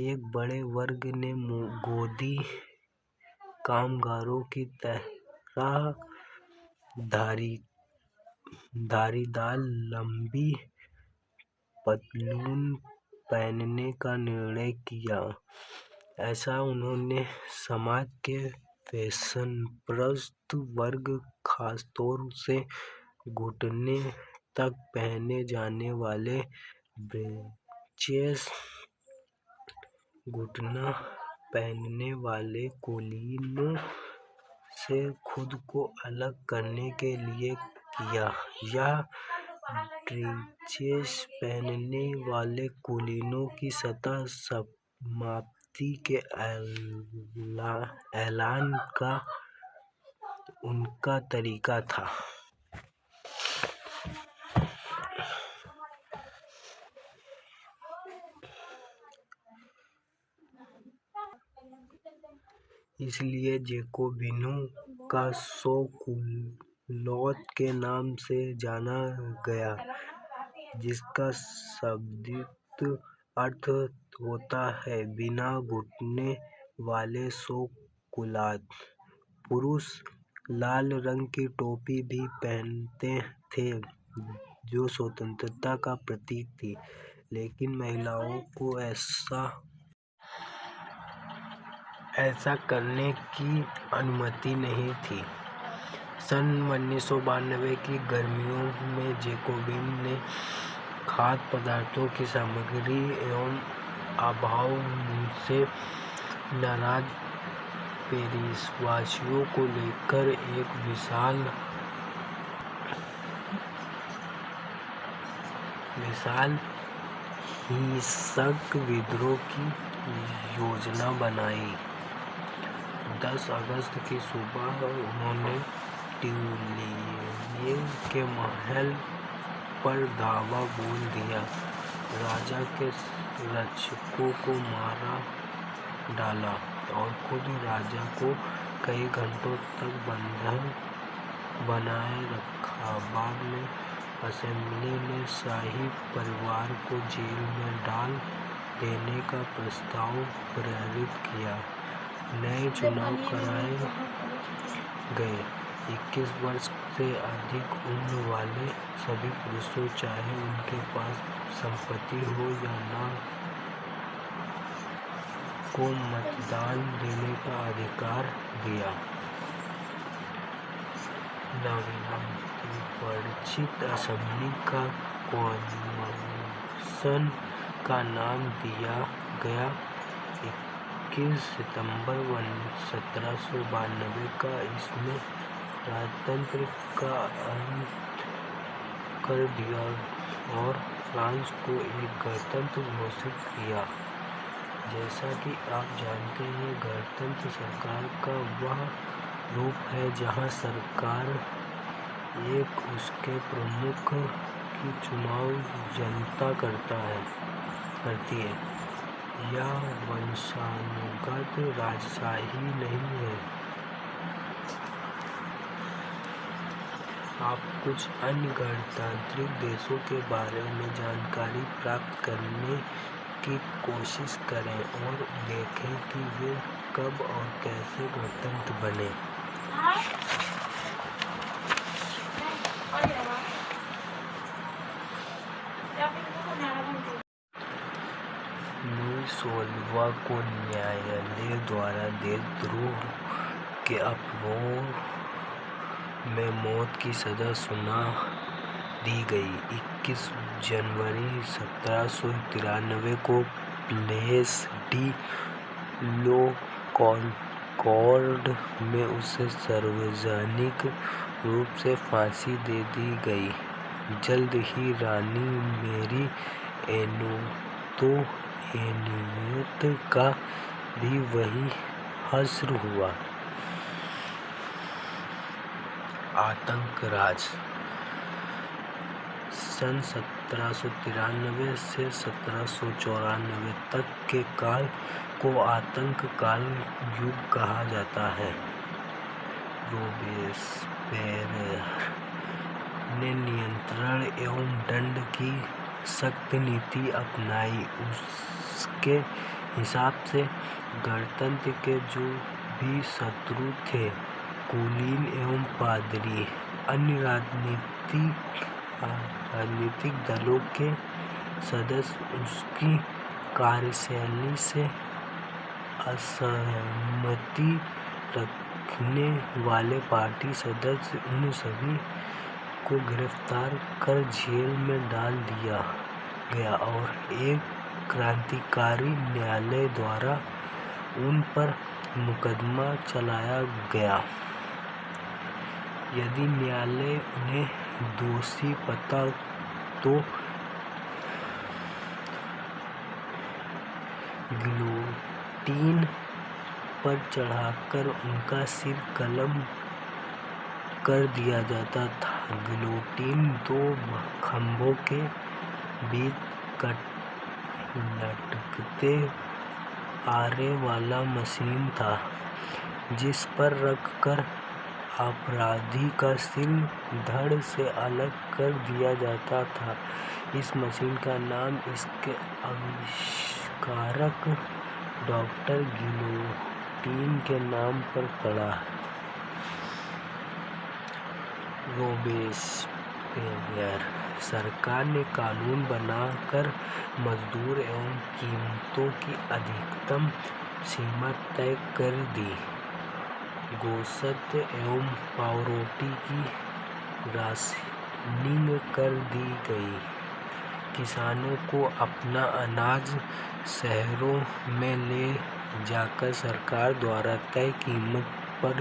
S1: एक बड़े वर्ग ने गोदी कामगारों की तरह धारीदार लंबी पतलून पहनने का निर्णय किया। ऐसा उन्होंने समाज के फैशनप्रस्त वर्ग, खासतौर से घुटने तक पहने जाने वाले ब्रेचेस, घुटना पहनने वाले कुलीनों से खुद को अलग करने के लिए किया। यह ब्रेचेस पहनने वाले कुलीनों की सतत समाप्ति के ऐलान का उनका तरीका था। इसलिए जैकोबिनों का सौ कुलौत के नाम से जाना गया, जिसका शाब्दिक अर्थ होता है बिना घुटने वाले 100 कुलौत। पुरुष लाल रंग की टोपी भी पहनते थे, जो स्वतंत्रता का प्रतीक थी, लेकिन महिलाओं को ऐसा करने की अनुमति नहीं थी। सन 1992 की गर्मियों में जैकोबिन ने खाद्य पदार्थों की सामग्री एवं अभाव से नाराज पेरिसवासियों को लेकर एक विशाल हिंसक विद्रोह की योजना बनाई। 10 अगस्त की सुबह उन्होंने ट्यूइलेरिय के महल पर धावा बोल दिया, राजा के रक्षकों को मार डाला और खुद राजा को कई घंटों तक बंधक बनाए रखा। बाद में असेंबली ने शाही परिवार को जेल में डाल देने का प्रस्ताव पारित किया। नए चुनाव कराए गए। 21 वर्ष से अधिक उम्र वाले सभी पुरुषों, चाहे उनके पास संपत्ति हो या न, को मतदान देने का अधिकार दिया। नवनिर्वाचित असेंबली का कॉन्वेंशन का नाम दिया गया 21 सितंबर 1792 का। इसने राजतंत्र का अंत कर दिया और फ्रांस को एक गणतंत्र घोषित किया। जैसा कि आप जानते हैं, गणतंत्र सरकार का वह रूप है जहां सरकार एक उसके प्रमुख की चुनाव जनता करती है। यह वंशानुगत राजशाही नहीं है। आप कुछ अन्य गणतांत्रिक देशों के बारे में जानकारी प्राप्त करने की कोशिश करें और देखें कि वे कब और कैसे गणतंत्र बने। लुई 16वां को न्यायालय द्वारा देशद्रोह के आरोप में मौत की सजा सुना दी गई। 21 जनवरी 1793 को प्लेस डी लो कॉन्कॉर्ड में उसे सार्वजनिक रूप से फांसी दे दी गई। जल्द ही रानी मेरी एंटोइनेट का भी वही हश्र हुआ। आतंक राज। सन 1793 से 1794 तक के काल को आतंक काल युग कहा जाता है। रोबेस्पियर ने नियंत्रण एवं दंड की सख्त नीति अपनाई। उसके हिसाब से गणतंत्र के जो भी शत्रु थे, कुलीन एवं पादरी, अन्य राजनीतिक दलों के सदस्य, उसकी कार्यशैली से असहमति रखने वाले पार्टी सदस्य, उन सभी को गिरफ्तार कर जेल में डाल दिया गया और एक क्रांतिकारी न्यायालय द्वारा उन पर मुकदमा चलाया गया। यदि न्यायालय उन्हें दोषी पाता तो गिलोटिन पर चढ़ाकर उनका सिर कलम कर दिया जाता था। गिलोटिन 2 खंभों के बीच लटकते आरे वाला मशीन था, जिस पर रखकर अपराधी का सिर धड़ से अलग कर दिया जाता था। इस मशीन का नाम इसके आविष्कारक डॉक्टर गिलोटिन के नाम पर पड़ा। रोबेस्पियर सरकार ने कानून बनाकर मजदूर एवं कीमतों की अधिकतम सीमा तय कर दी। गोश्त एवं पावरोटी की राशनिंग कर दी गई। किसानों को अपना अनाज शहरों में ले जाकर सरकार द्वारा तय कीमत पर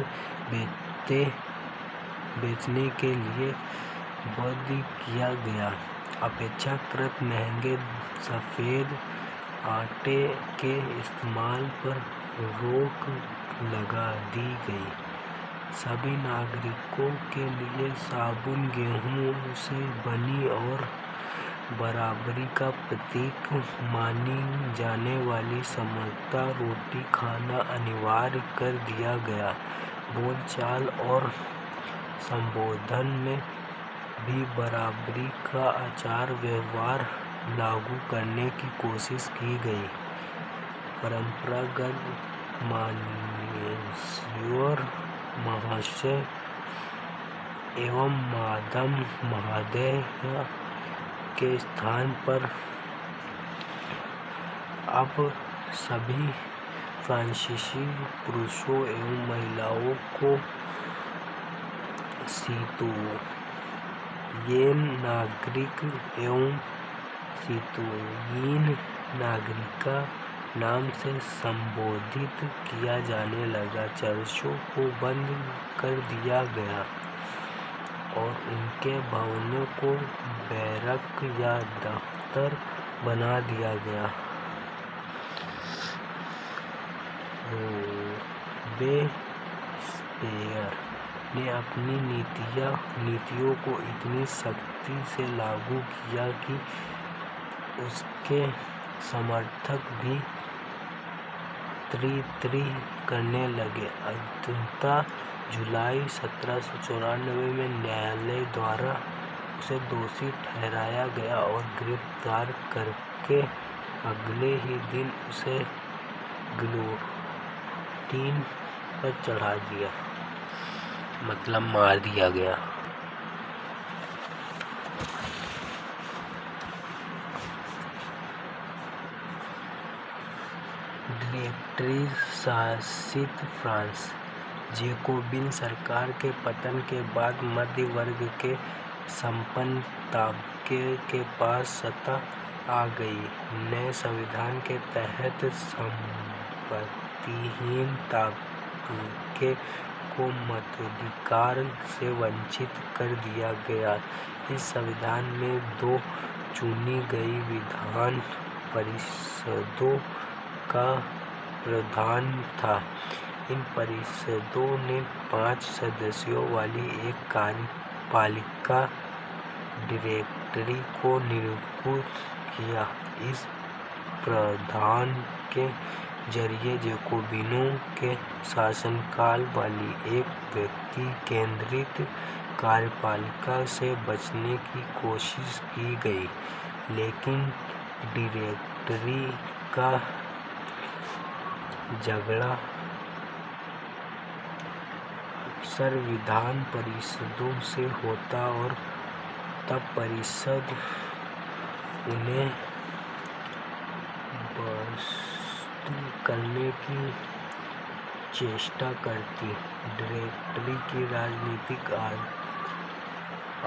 S1: बेचने के लिए बाध्य किया गया। अपेक्षाकृत महंगे सफ़ेद आटे के इस्तेमाल पर रोक लगा दी गई। सभी नागरिकों के लिए साबुन गेहूं से बनी और बराबरी का प्रतीक मानी जाने वाली समता रोटी खाना अनिवार्य कर दिया गया। बोलचाल और संबोधन में भी बराबरी का आचार व्यवहार लागू करने की कोशिश की गई। परंपरागत मॉन्सियोर महाशय एवं मादम महोदय के स्थान पर अब सभी फ्रांसीसी पुरुषों एवं महिलाओं को सितोयेन नागरिक एवं सितोयीन नागरिका नाम से संबोधित किया जाने लगा। चर्चों को बंद कर दिया गया और उनके भवनों को बैरक या दफ्तर बना दिया गया। रोबेस्पियर ने अपनी नीतियों को इतनी सख्ती से लागू किया कि उसके समर्थक भी त्रि करने लगे। अंततः जुलाई 1794 में न्यायालय द्वारा उसे दोषी ठहराया गया और गिरफ्तार करके अगले ही दिन उसे गिलोटिन पर चढ़ा दिया। मतलब मार दिया गया। डायरेक्टरी शासित फ्रांस। जैकोबिन सरकार के पतन के बाद मध्य वर्ग के संपन्न तबके के पास सत्ता आ गई। नए संविधान के तहत संपत्तिहीन तबके को मताधिकार से वंचित कर दिया गया। इस संविधान में 2 चुनी गई विधान परिषदों का प्रावधान था। इन परिषदों ने 5 सदस्यों वाली एक कार्यपालिका डायरेक्टरी को नियुक्त किया। इस प्रावधान के जरिए जैकोबिनों के शासनकाल वाली एक व्यक्ति केंद्रित कार्यपालिका से बचने की कोशिश की गई, लेकिन डायरेक्टरी का झगड़ा अक्सर विधान परिषदों से होता और तब परिषद उन्हें बर्खास्त करने की चेष्टा करती। डायरेक्टरी की राजनीतिक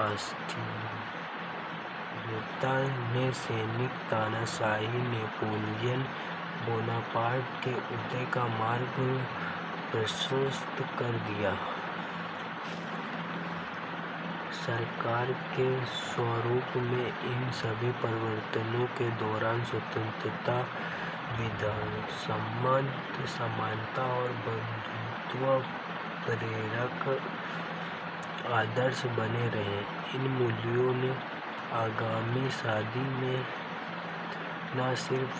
S1: अस्थिरता ने सैनिक तानाशाही नेपोलियन बोनापार्ट के उदय का मार्ग प्रशस्त कर दिया। सरकार के स्वरूप में इन सभी परिवर्तनों के दौरान स्वतंत्रता, विधसम्मत समानता और बंधुत्व प्रेरक आदर्श बने रहे। इन मूल्यों ने आगामी सदी में न सिर्फ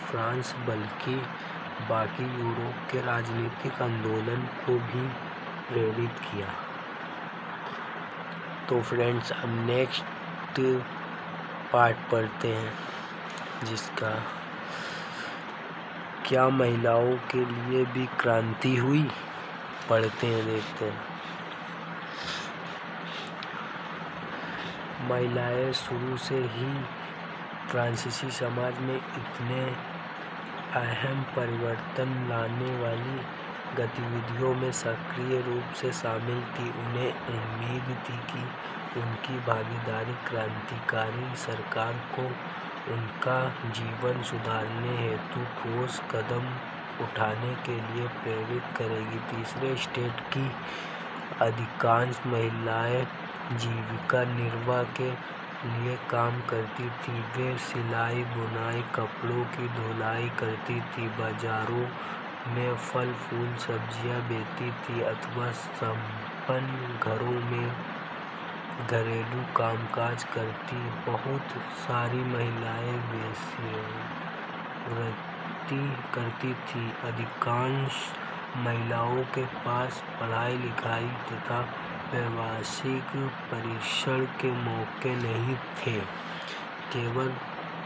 S1: फ्रांस बल्कि बाकी यूरोप के राजनीतिक आंदोलन को भी प्रेरित किया। तो फ्रेंड्स, अब नेक्स्ट पार्ट पढ़ते हैं, जिसका क्या महिलाओं के लिए भी क्रांति हुई। पढ़ते हैं, देखते हैं। महिलाएं शुरू से ही फ्रांसीसी समाज में इतने अहम परिवर्तन लाने वाली गतिविधियों में सक्रिय रूप से शामिल थी। उन्हें उम्मीद थी कि उनकी भागीदारी क्रांतिकारी सरकार को उनका जीवन सुधारने हेतु ठोस कदम उठाने के लिए प्रेरित करेगी। तीसरे स्टेट की अधिकांश महिलाएं जीविका निर्वाह के लिए काम करती थीं। वे सिलाई, बुनाई, कपड़ों की धुलाई करती थीं, बाजारों में फल, फूल, सब्जियां बेचती थीं अथवा संपन्न घरों में घरेलू कामकाज करती। बहुत सारी महिलाएं वेश्यावृत्ति करती थीं। अधिकांश महिलाओं के पास पढ़ाई लिखाई तथा व्यावसायिक प्रशिक्षण के मौके नहीं थे। केवल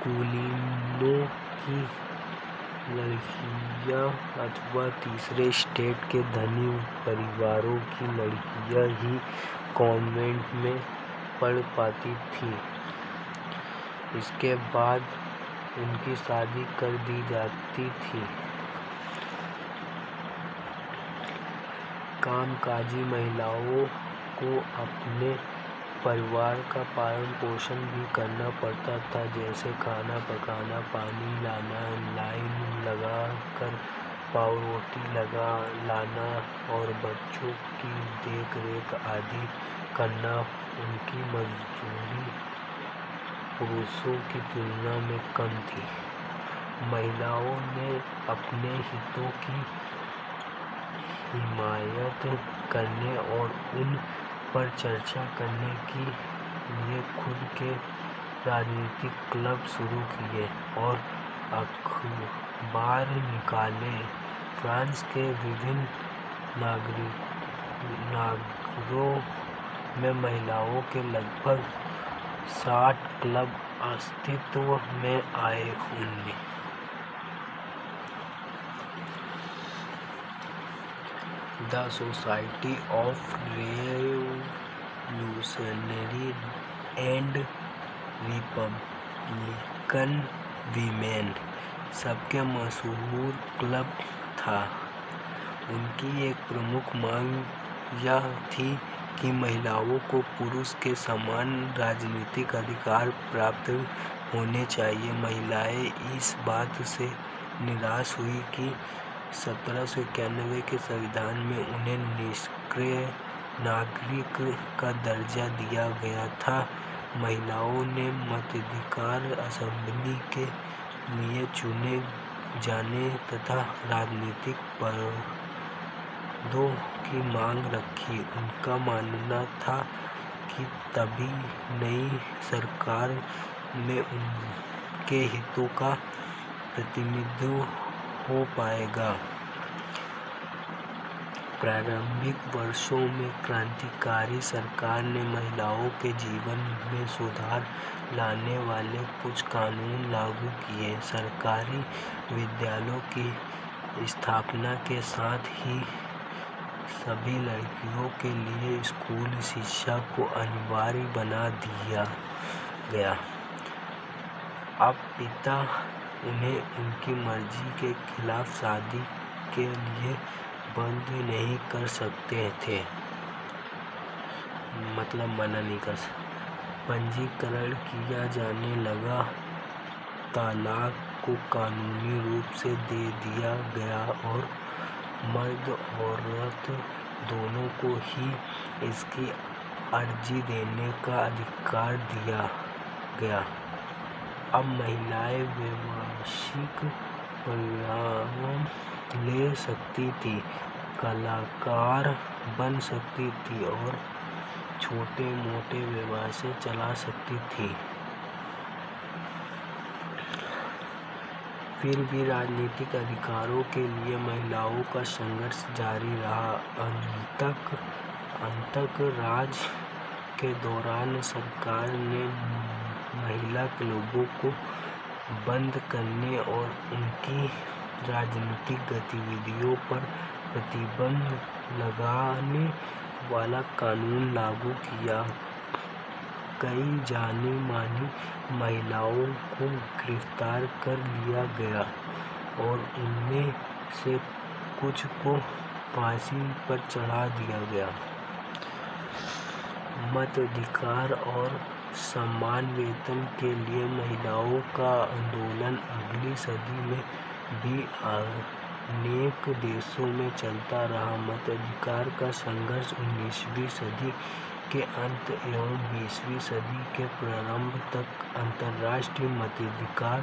S1: कुलीनों की लड़कियां अथवा तीसरे स्टेट के धनी परिवारों की लड़कियां ही कॉन्वेंट में पढ़ पाती थीं। इसके बाद उनकी शादी कर दी जाती थी। कामकाजी महिलाओं को अपने परिवार का पालन पोषण भी करना पड़ता था, जैसे खाना पकाना, पानी लाना, लाइन लगा कर पावरोटी लाना और बच्चों की देखरेख आदि करना। उनकी मजदूरी पुरुषों की तुलना में कम थी। महिलाओं ने अपने हितों की हिमायत करने और उन पर चर्चा करने के लिए खुद के राजनीतिक क्लब शुरू किए और अखबार निकाले। फ्रांस के विभिन्न नगरों में महिलाओं के लगभग 60 क्लब अस्तित्व में आए। The society of revolutionary and Republican women सबसे मशहूर क्लब था। उनकी एक प्रमुख मांग यह थी कि महिलाओं को पुरुष के समान राजनीतिक अधिकार प्राप्त होने चाहिए। महिलाएं इस बात से निराश हुई कि 1791 के संविधान में उन्हें निष्क्रिय नागरिक का दर्जा दिया गया था। महिलाओं ने मताधिकार, असेंबली के लिए चुने जाने तथा राजनीतिक पदों की मांग रखी। उनका मानना था कि तभी नई सरकार में उनके हितों का प्रतिनिधित्व हो पाएगा। प्रारंभिक वर्षों में क्रांतिकारी सरकार ने महिलाओं के जीवन में सुधार लाने वाले कुछ कानून लागू किए। सरकारी विद्यालयों की स्थापना के साथ ही सभी लड़कियों के लिए स्कूल शिक्षा को अनिवार्य बना दिया गया। अब पिता उन्हें उनकी मर्जी के खिलाफ शादी के लिए बंद नहीं कर सकते थे, मना नहीं कर सकते। पंजीकरण किया जाने लगा। तलाक को कानूनी रूप से दे दिया गया और मर्द औरत दोनों को ही इसकी अर्जी देने का अधिकार दिया गया। अब महिलाएं व्यवसायिक परिणाम ले सकती थी, कलाकार बन सकती थी और छोटे मोटे व्यवसाय चला सकती थी। फिर भी राजनीतिक अधिकारों के लिए महिलाओं का संघर्ष जारी रहा। अंततः राज के दौरान सरकार ने महिला क्लबों को बंद करने और उनकी राजनीतिक गतिविधियों पर प्रतिबंध लगाने वाला कानून लागू किया। कई जानी मानी महिलाओं को गिरफ्तार कर लिया गया और उनमें से कुछ को फांसी पर चढ़ा दिया गया। मताधिकार और समान वेतन के लिए महिलाओं का आंदोलन अगली सदी में भी अनेक देशों में चलता रहा। मताधिकार का संघर्ष 19वीं सदी के अंत एवं 20वीं सदी के प्रारंभ तक अंतर्राष्ट्रीय मताधिकार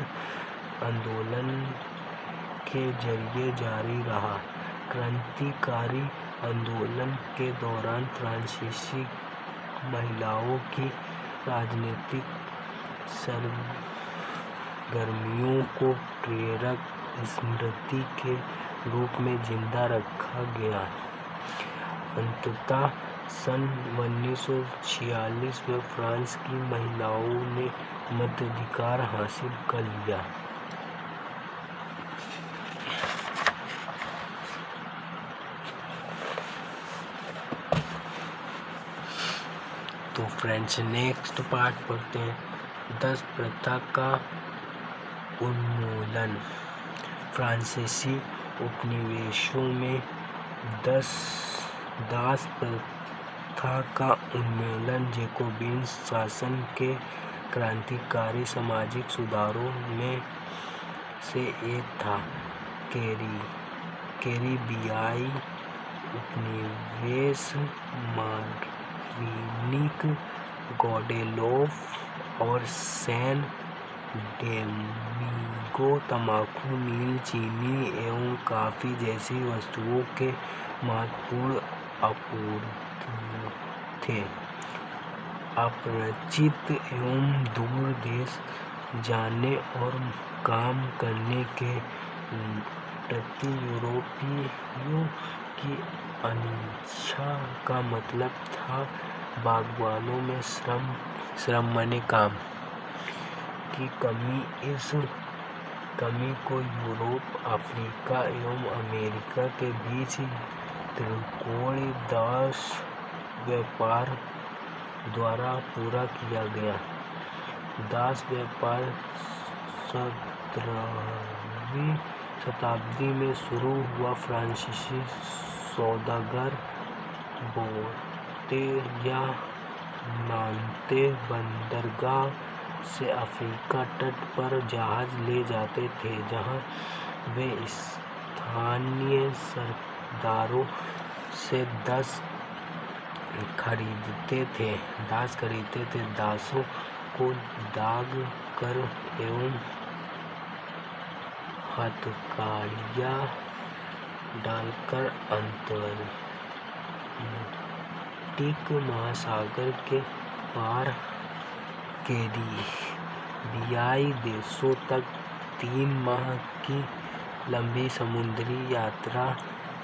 S1: आंदोलन के जरिए जारी रहा। क्रांतिकारी आंदोलन के दौरान फ्रांसीसी महिलाओं की राजनीतिक सरगर्मियों को प्रेरक स्मृति के रूप में जिंदा रखा गया। अंततः सन 1946 में फ्रांस की महिलाओं ने मताधिकार हासिल कर लिया। तो फ्रेंड्स, नेक्स्ट पार्ट पढ़ते हैं। दास प्रथा का उन्मूलन। फ्रांसीसी उपनिवेशों में दास प्रथा का उन्मूलन जैकोबिन शासन के क्रांतिकारी सामाजिक सुधारों में से एक था। कैरिबियाई उपनिवेश मार्टिनिक, ग्वाडेलूप और सैन डोमिंगो तंबाकू नील, चीनी एवं कॉफी जैसी वस्तुओं के महत्वपूर्ण आपूर्तिकर्ता थे। अपरिचित एवं दूर देश जाने और काम करने के प्रति यूरोपियों की अनिच्छा का मतलब था बागवानों में श्रम काम की कमी। इस कमी को यूरोप, अफ्रीका एवं अमेरिका के बीच त्रिकोणीय दास व्यापार द्वारा पूरा किया गया। दास व्यापार 17वीं शताब्दी में शुरू हुआ। फ्रांसीसी सौदागर बोते या नान्ते बंदरगाह से अफ्रीका तट पर जहाज ले जाते थे, जहां वे स्थानीय सरदारों से दास खरीदते थे। दासों को दाग कर एवं हथकड़ियाँ डालकर अटलांटिक महासागर के पार कैरिबियाई देशों तक 3 माह की लंबी समुद्री यात्रा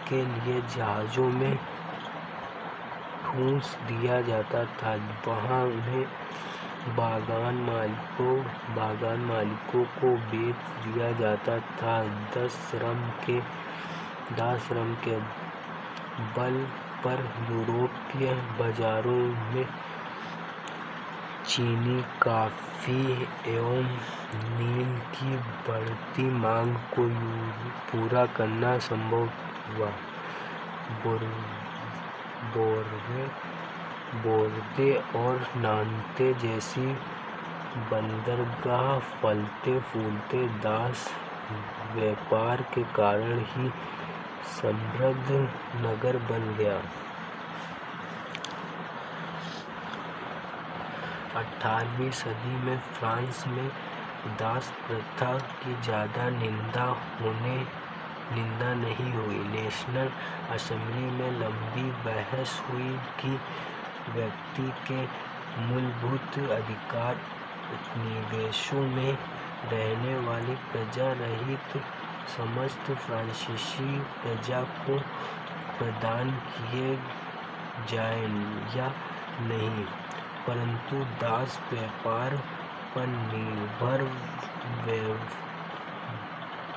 S1: के लिए जहाज़ों में ठूँस दिया जाता था। वहाँ उन्हें बागान मालिकों को बेच दिया जाता था। दास श्रम के बल पर यूरोपीय बाजारों में चीनी, कॉफ़ी एवं नील की बढ़ती मांग को पूरा करना संभव हुआ। बोर्दे और नान्ते जैसी बंदरगाह फलते फूलते दास व्यापार के कारण ही समृद्ध नगर बन गया। 18वीं सदी में फ्रांस में दास प्रथा की ज़्यादा निंदा नहीं हुई। नेशनल असेंबली में लंबी बहस हुई कि व्यक्ति के मूलभूत अधिकार उपनिवेशों में रहने वाली प्रजा रहित समस्त फ्रांसीसी प्रजा को प्रदान किए जाएं या नहीं, परंतु दास व्यापार पर निर्भर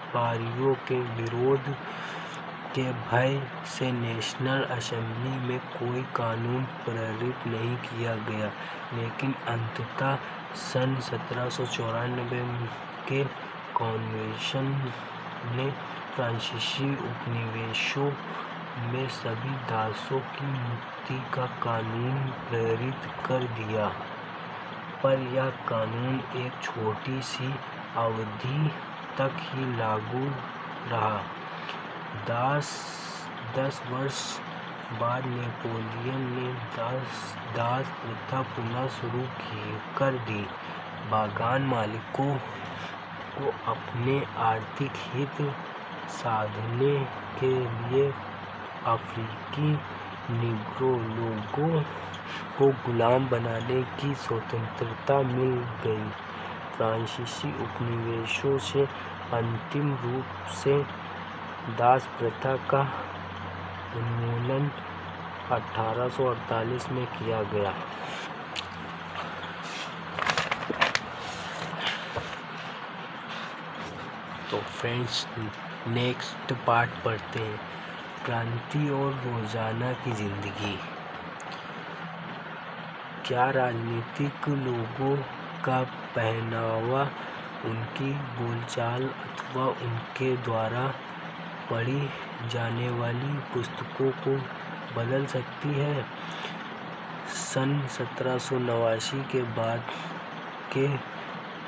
S1: व्यापारियों के विरोध के भय से नेशनल असेंबली में कोई कानून पारित नहीं किया गया। लेकिन अंततः सन 1794 के कन्वेंशन ने फ्रांसीसी उपनिवेशों में सभी दासों की मुक्ति का कानून पारित कर दिया, पर यह कानून एक छोटी सी अवधि तक ही लागू रहा। 10 वर्ष बाद नेपोलियन ने दास प्रथा पुनः शुरू कर दी। बागान मालिकों को अपने आर्थिक हित साधने के लिए अफ्रीकी निग्रो लोगों को गुलाम बनाने की स्वतंत्रता मिल गई। फ्रांसीसी उपनिवेशों से अंतिम रूप से दास प्रथा का उन्मूलन 1848 में किया गया। तो फ्रेंड्स, नेक्स्ट पार्ट पढ़ते हैं। क्रांति और रोजाना की जिंदगी। क्या राजनीतिक लोगों का पहनावा उनकी बोलचाल अथवा उनके द्वारा पढ़ी जाने वाली पुस्तकों को बदल सकती है? सन 1789 के बाद के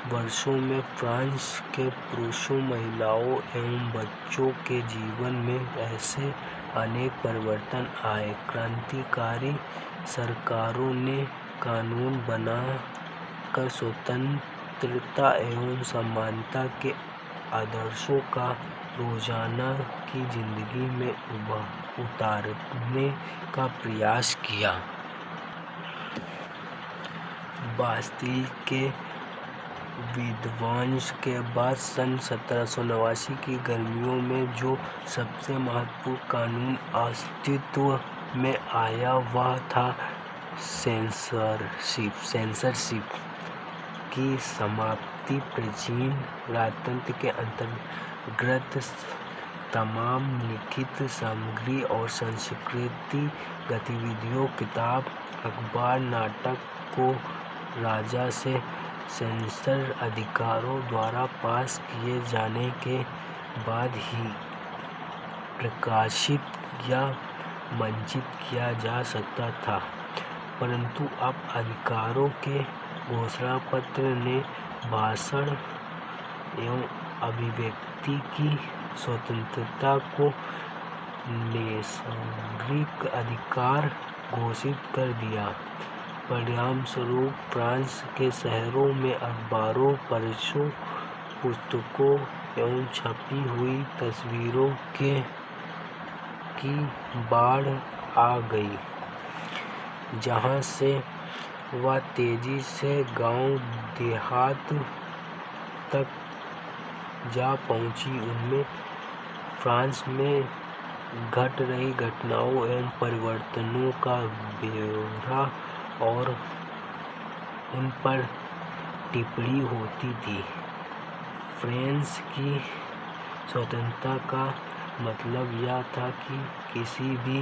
S1: वर्षों में फ्रांस के पुरुषों, महिलाओं एवं बच्चों के जीवन में ऐसे अनेक परिवर्तन आए। क्रांतिकारी सरकारों ने कानून बना कर स्वतंत्रता एवं समानता के आदर्शों का रोजाना की जिंदगी में उतारने का प्रयास किया। बास्तिल के विध्वंस के बाद सन 1789 की गर्मियों में जो सबसे महत्वपूर्ण कानून अस्तित्व में आया वह था सेंसरशिप की समाप्ति। प्राचीन राजतंत्र के अंतर्गत तमाम लिखित सामग्री और सांस्कृतिक गतिविधियों, किताब, अखबार, नाटक को राजा से सेंसर अधिकारियों द्वारा पास किए जाने के बाद ही प्रकाशित या मंचित किया जा सकता था। परंतु अब अधिकारियों के घोषणा पत्र ने भाषण एवं अभिव्यक्ति की स्वतंत्रता को नैसर्गिक अधिकार घोषित कर दिया। परिणामस्वरूप फ्रांस के शहरों में अखबारों, पर्चों, पुस्तकों एवं छपी हुई तस्वीरों की बाढ़ आ गई, जहाँ से वह तेजी से गांव देहात तक जा पहुंची। उनमें फ्रांस में घट रही घटनाओं एवं परिवर्तनों का ब्यौरा और उन पर टिप्पणी होती थी। फ्रांस की स्वतंत्रता का मतलब यह था कि किसी भी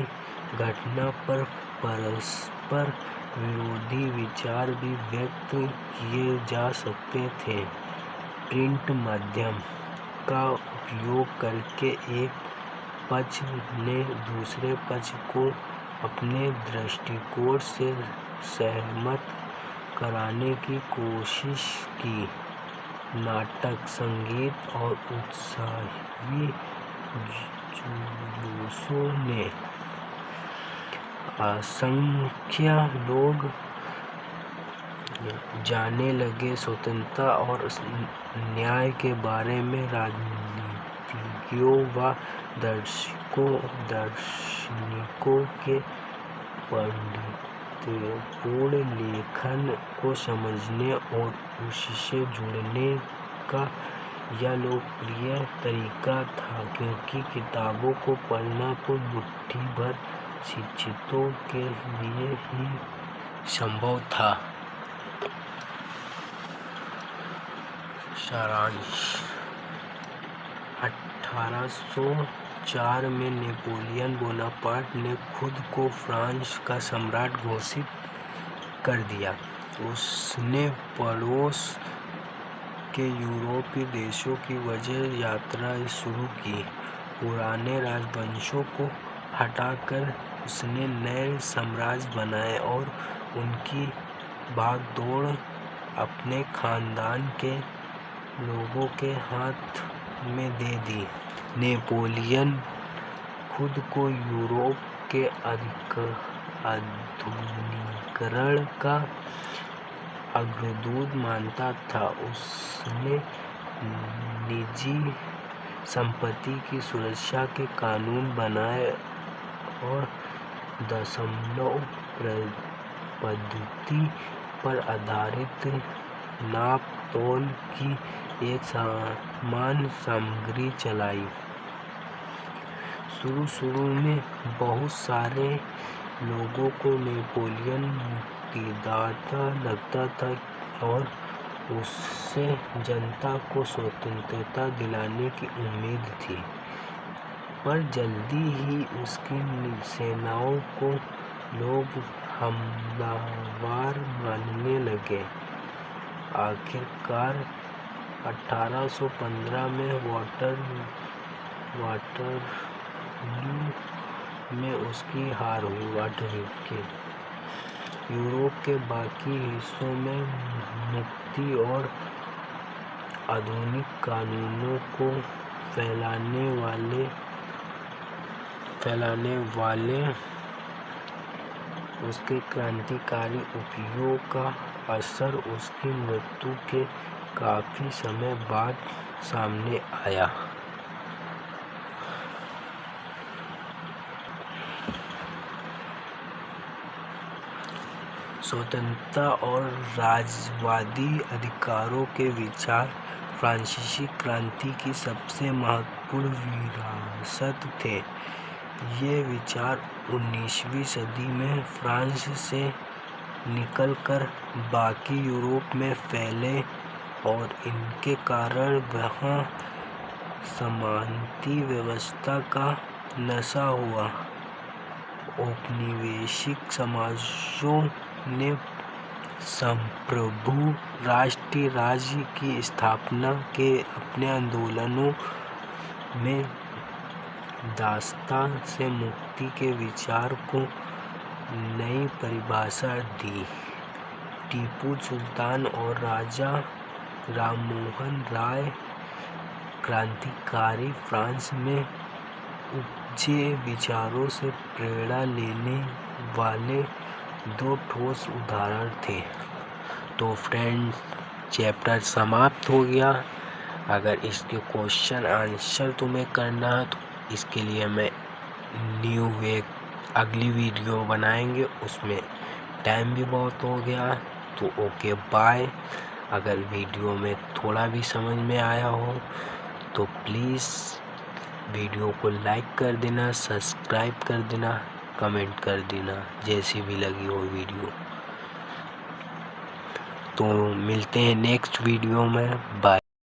S1: घटना पर परस्पर विरोधी विचार भी व्यक्त किए जा सकते थे। प्रिंट माध्यम का उपयोग करके एक पक्ष ने दूसरे पक्ष को अपने दृष्टिकोण से सहमत कराने की कोशिश की। नाटक, संगीत और उत्साही जुलूसों ने असंख्य लोग जानने लगे। स्वतंत्रता और न्याय के बारे में राजनीतिज्ञों व दार्शनिकों के पांडित्यपूर्ण लेखन को समझने और उससे जुड़ने का यह लोकप्रिय तरीका था, क्योंकि किताबों को पढ़ना तो मुट्ठी भर शिक्षितों के लिए ही संभव था। सारांश: 1804 में नेपोलियन बोनापार्ट ने खुद को फ्रांस का सम्राट घोषित कर दिया। उसने पड़ोस के यूरोपीय देशों की वजह यात्रा शुरू की। पुराने राजवंशों को हटाकर उसने नए साम्राज्य बनाए और उनकी भागदौड़ अपने खानदान के लोगों के हाथ में दे दी। नेपोलियन खुद को यूरोप के आधुनिकीकरण का अग्रदूत मानता था। उसने निजी संपत्ति की सुरक्षा के कानून बनाए और दशमलव पद्धति पर आधारित नाप-तोल की एक समान सामग्री चलाई। शुरू में बहुत सारे लोगों को नेपोलियन मुक्तिदाता लगता था और उससे जनता को स्वतंत्रता दिलाने की उम्मीद थी, पर जल्दी ही उसकी सेनाओं को लोग हमलावर मानने लगे। आखिरकार 1815 में वाटरलू में उसकी हार हुई। यूरोप के बाकी हिस्सों में मुक्ति और आधुनिक कानूनों को फैलाने वाले उसके क्रांतिकारी उपायों का असर उसकी मृत्यु के काफी समय बाद सामने आया। स्वतंत्रता और राजवादी अधिकारों के विचार फ्रांसीसी क्रांति की सबसे महत्वपूर्ण विरासत थे। ये विचार 19वीं सदी में फ्रांस से निकलकर बाकी यूरोप में फैले और इनके कारण वहाँ समानती व्यवस्था का नशा हुआ। औपनिवेशिक समाजों ने संप्रभु राष्ट्रीय राज्य की स्थापना के अपने आंदोलनों में दासता से मुक्ति के विचार को नई परिभाषा दी। टीपू सुल्तान और राजा राममोहन राय क्रांतिकारी फ्रांस में उपजे विचारों से प्रेरणा लेने वाले दो ठोस उदाहरण थे। तो फ्रेंड्स, चैप्टर समाप्त हो गया। अगर इसके क्वेश्चन आंसर तुम्हें करना है तो इसके लिए मैं अगली वीडियो बनाएंगे, उसमें टाइम भी बहुत हो गया। तो ओके बाय। अगर वीडियो में थोड़ा भी समझ में आया हो तो प्लीज़ वीडियो को लाइक कर देना, सब्सक्राइब कर देना, कमेंट कर देना जैसी भी लगी हो वीडियो। तो मिलते हैं नेक्स्ट वीडियो में। बाय।